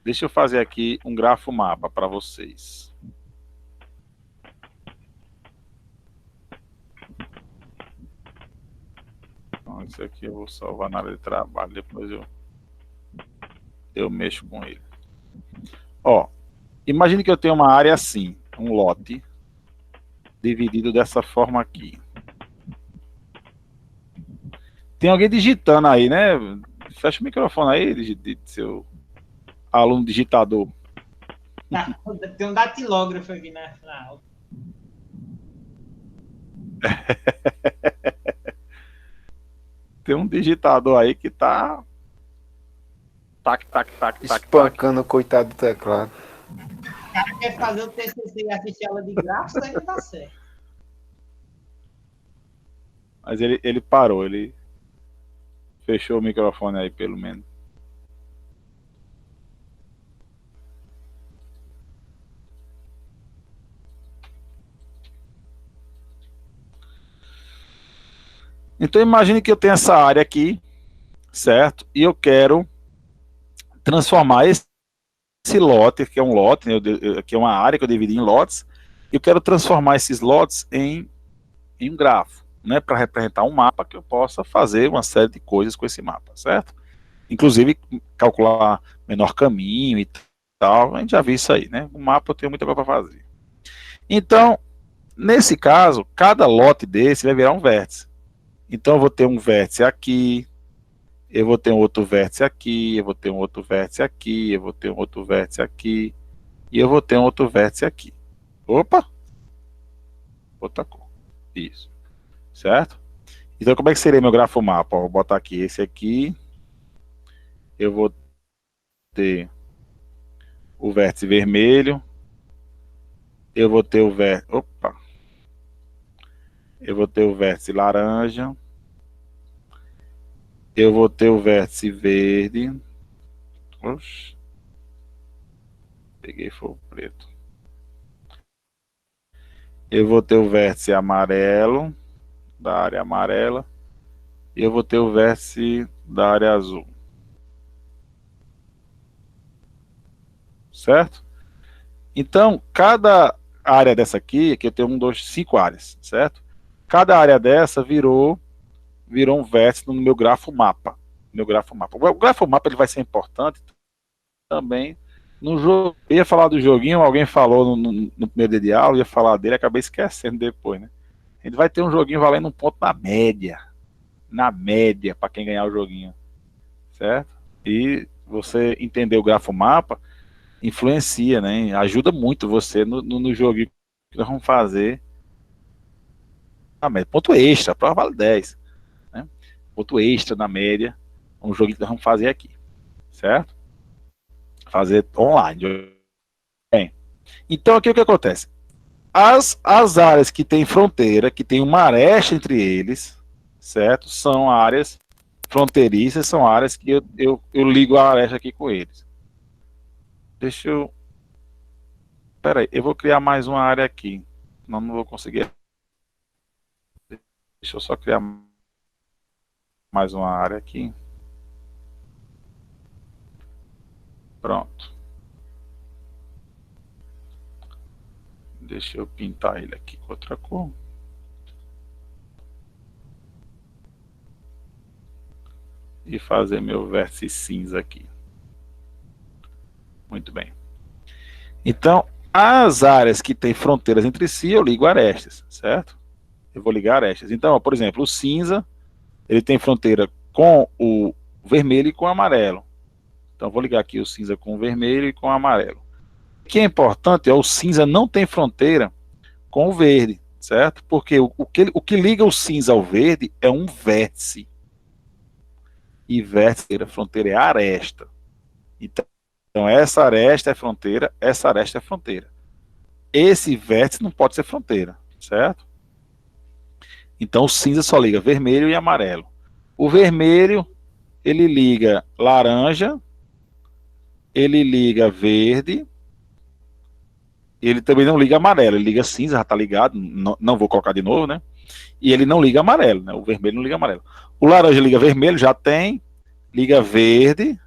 Deixa eu fazer aqui um grafo mapa para vocês. Então, isso aqui eu vou salvar na área de trabalho, depois eu mexo com ele. Ó, imagine que eu tenho uma área assim, um lote, dividido dessa forma aqui. Tem alguém digitando aí, né? Fecha o microfone aí, seu aluno digitador. Tá, tem um datilógrafo aqui na aula. Tem um digitador aí que tá... Tac. Espancando o coitado do teclado. O cara quer fazer o TCC e assistir aula de gráficos, aí não dá certo. Mas ele parou, ele fechou o microfone aí, pelo menos. Então imagine que eu tenho essa área aqui, certo? E eu quero transformar esse lote, que é um lote, né, que é uma área que eu dividi em lotes, eu quero transformar esses lotes em um grafo, né, para representar um mapa que eu possa fazer uma série de coisas com esse mapa, certo? Inclusive calcular menor caminho e tal, a gente já viu isso aí, né? O mapa eu tenho muita coisa para fazer. Então, nesse caso, cada lote desse vai virar um vértice. Então eu vou ter um vértice aqui, eu vou ter um outro vértice aqui, eu vou ter um outro vértice aqui, eu vou ter um outro vértice aqui, e eu vou ter um outro vértice aqui. Opa! Outra cor. Isso. Certo? Então como é que seria meu grafo mapa? Vou botar aqui esse aqui. Eu vou ter o vértice vermelho. Eu vou ter o vértice... Opa! Eu vou ter o vértice laranja. Eu vou ter o vértice verde. Oxi. Peguei fogo preto. Eu vou ter o vértice amarelo, da área amarela. E eu vou ter o vértice da área azul. Certo? Então, cada área dessa aqui eu tenho 1, 2, 5 áreas, certo? Cada área dessa virou um vértice no meu grafo mapa. O grafo mapa ele vai ser importante também no jogo. Eu ia falar do joguinho, alguém falou no primeiro dia de aula, eu ia falar dele, acabei esquecendo depois, né? A gente vai ter um joguinho valendo um ponto na média. Na média, para quem ganhar o joguinho. Certo? E você entender o grafo mapa influencia, né? Ajuda muito você no joguinho que nós vamos fazer. Ponto extra, a prova vale 10. Né? Ponto extra na média, um joguinho que nós vamos fazer aqui. Certo? Fazer online. Bem, então aqui o que acontece? As áreas que tem fronteira, que tem uma aresta entre eles, certo? São áreas fronteiriças, são áreas que eu ligo a aresta aqui com eles. Deixa eu... Pera aí, eu vou criar mais uma área aqui. Não vou conseguir. Deixa eu só criar mais uma área aqui. Pronto. Deixa eu pintar ele aqui com outra cor. E fazer meu vértice cinza aqui. Muito bem. Então, as áreas que têm fronteiras entre si, eu ligo arestas, certo? Eu vou ligar arestas. Então, ó, por exemplo, o cinza, ele tem fronteira com o vermelho e com o amarelo. Então, eu vou ligar aqui o cinza com o vermelho e com o amarelo. O que é importante é o cinza não tem fronteira com o verde, certo? Porque o que liga o cinza ao verde é um vértice. E vértice, a fronteira é a aresta. Então, essa aresta é fronteira, essa aresta é fronteira. Esse vértice não pode ser fronteira, certo? Então, o cinza só liga vermelho e amarelo. O vermelho, ele liga laranja, ele liga verde, ele também não liga amarelo, ele liga cinza, já tá ligado, não vou colocar de novo, né? E ele não liga amarelo, né? O vermelho não liga amarelo. O laranja liga vermelho, já tem, liga verde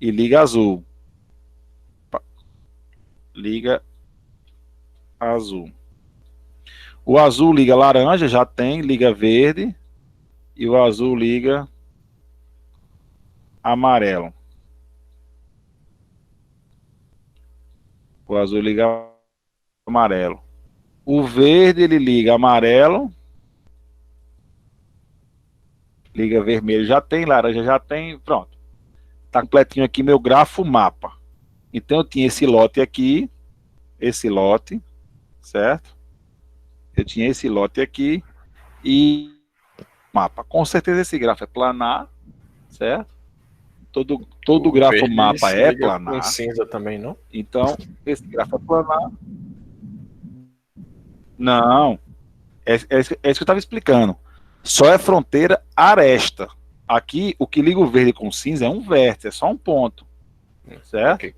e liga azul. Liga azul. O azul liga laranja, já tem, liga verde. E o azul liga amarelo. O azul liga amarelo. O verde ele liga amarelo. Liga vermelho, já tem, laranja já tem, pronto. Tá completinho aqui meu grafo mapa. Então eu tinha esse lote aqui, esse lote, certo? Eu tinha esse lote aqui e mapa. Com certeza esse grafo é planar, certo? Todo grafo verde mapa se é liga com planar. cinza também, não? Então, esse grafo é planar. Não, é isso que eu estava explicando. Só é fronteira aresta. Aqui, o que liga o verde com o cinza é um vértice, é só um ponto. Certo? Ok.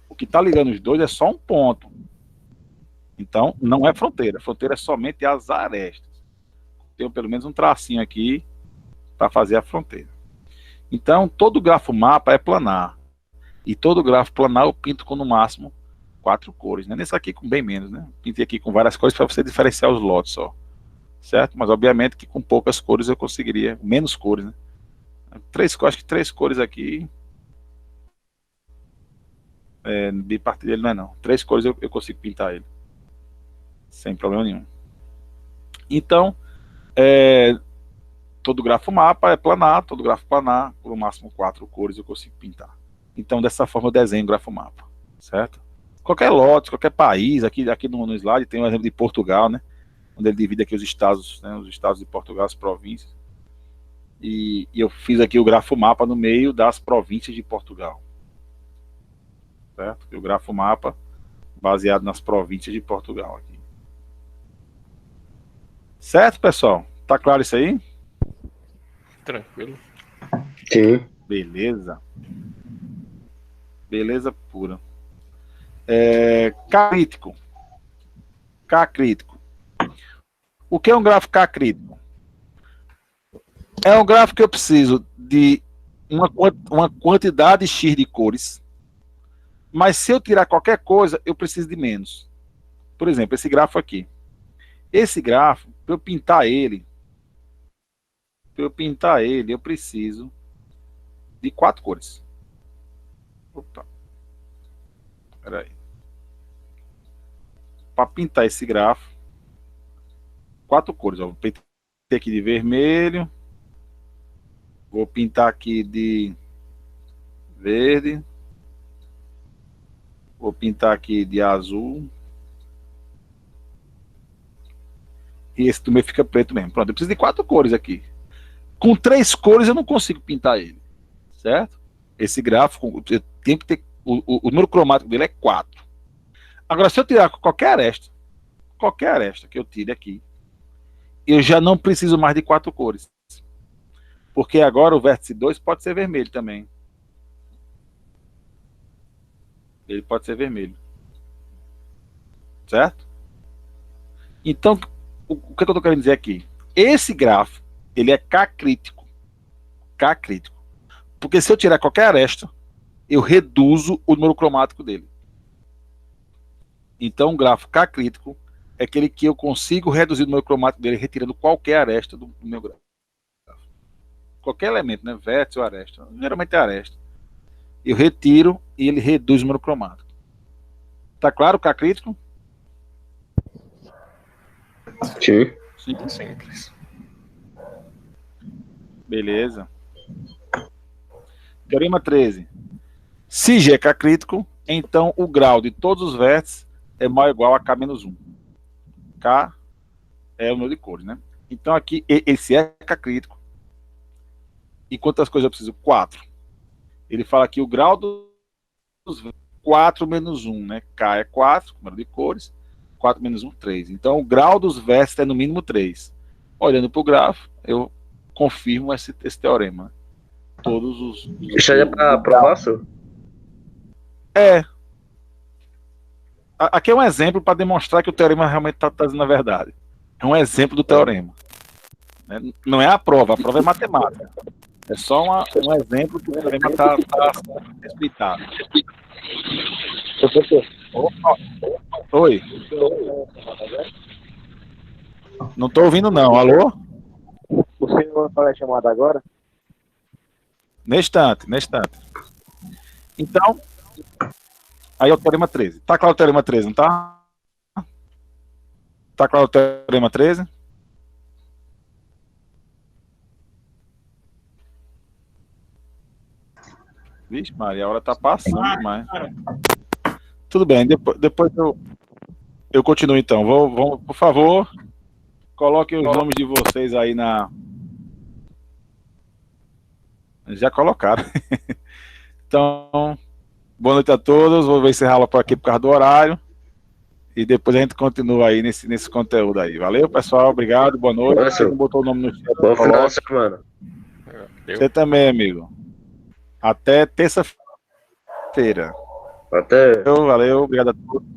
O que está ligando os dois é só um ponto. Então, não é fronteira. Fronteira é somente as arestas. Tenho pelo menos um tracinho aqui para fazer a fronteira. Então, todo grafo mapa é planar. E todo grafo planar eu pinto com no máximo 4 cores. Né? Nesse aqui com bem menos. Né? Pintei aqui com várias cores para você diferenciar os lotes só. Certo? Mas obviamente que com poucas cores eu conseguiria. Menos cores, né? Acho que 3 cores aqui. Bipartido ele não é não. 3 cores eu consigo pintar ele. Sem problema nenhum. Então, todo grafo mapa é planar, todo grafo planar, por no máximo 4 cores eu consigo pintar. Então, dessa forma eu desenho o grafo mapa, certo? Qualquer lote, qualquer país, aqui no slide tem um exemplo de Portugal, né? Onde ele divide aqui os estados, né? Os estados de Portugal, as províncias. E eu fiz aqui o grafo mapa no meio das províncias de Portugal. Certo? E o grafo mapa baseado nas províncias de Portugal aqui. Certo, pessoal? Tá claro isso aí? Tranquilo. Sim. Beleza. Beleza pura. K crítico. K crítico. O que é um gráfico K crítico? É um gráfico que eu preciso de uma quantidade X de cores, mas se eu tirar qualquer coisa, eu preciso de menos. Por exemplo, esse grafo aqui. Esse grafo, para eu pintar ele, eu preciso de 4 cores. Opa. Espera aí. Para pintar esse grafo, 4 cores. Ó. Vou pintar aqui de vermelho. Vou pintar aqui de verde. Vou pintar aqui de azul. E esse também fica preto mesmo. Pronto, eu preciso de 4 cores aqui. Com 3 cores eu não consigo pintar ele. Certo? Esse gráfico, eu tenho que ter. O número cromático dele é 4. Agora, se eu tirar qualquer aresta que eu tire aqui, eu já não preciso mais de 4 cores. Porque agora o vértice 2 pode ser vermelho também. Ele pode ser vermelho. Certo? Então, o que eu estou querendo dizer aqui? Esse grafo, ele é K crítico. K crítico. Porque se eu tirar qualquer aresta, eu reduzo o número cromático dele. Então, um gráfico K crítico é aquele que eu consigo reduzir o número cromático dele retirando qualquer aresta do meu gráfico. Qualquer elemento, né? Vértice ou aresta. Geralmente é aresta. Eu retiro e ele reduz o número cromático. Tá claro o K crítico? Sim. Sim. Simples. Beleza. Teorema 13. Se G é K crítico, então o grau de todos os vértices é maior ou igual a K menos 1. K é o número de cores, né? Então aqui, esse é K crítico. E quantas coisas eu preciso? 4. Ele fala que o grau dos 4 menos 1, né? K é 4, número de cores. 4 menos 1, 3. Então o grau dos vértices é no mínimo 3. Olhando para o grafo, eu confirmo esse teorema. Todos os Isso aí é para provar, senhor? Aqui é um exemplo para demonstrar que o teorema realmente está dizendo a verdade. É um exemplo do teorema. Né? Não é a prova é matemática. É só um exemplo que o teorema está explicado. Opa. Oi. Não estou ouvindo não. Alô? O senhor vai fazer a chamada agora? Neste instante. Então, aí é o teorema 13. Tá claro o teorema 13, não tá? Tá claro o teorema 13? Vixe, Maria, a hora tá passando demais. Tudo bem, depois eu continuo então. Vou, por favor, coloquem os nomes de vocês aí na... Já colocaram. Então, boa noite a todos. Vou encerrar ela por aqui por causa do horário. E depois a gente continua aí nesse conteúdo aí. Valeu, pessoal. Obrigado. Boa noite. Você não botou o nome no chat. Bom final de semana. Você também, amigo. Até terça-feira. Até. Valeu. Obrigado a todos.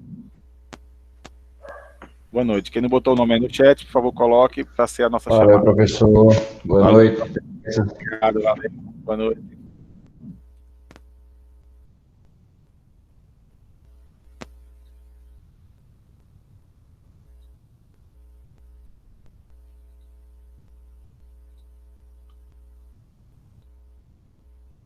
Boa noite. Quem não botou o nome aí no chat, por favor, coloque para ser a nossa Valeu, chamada. professor. Boa noite. Obrigado, valeu. Boa noite.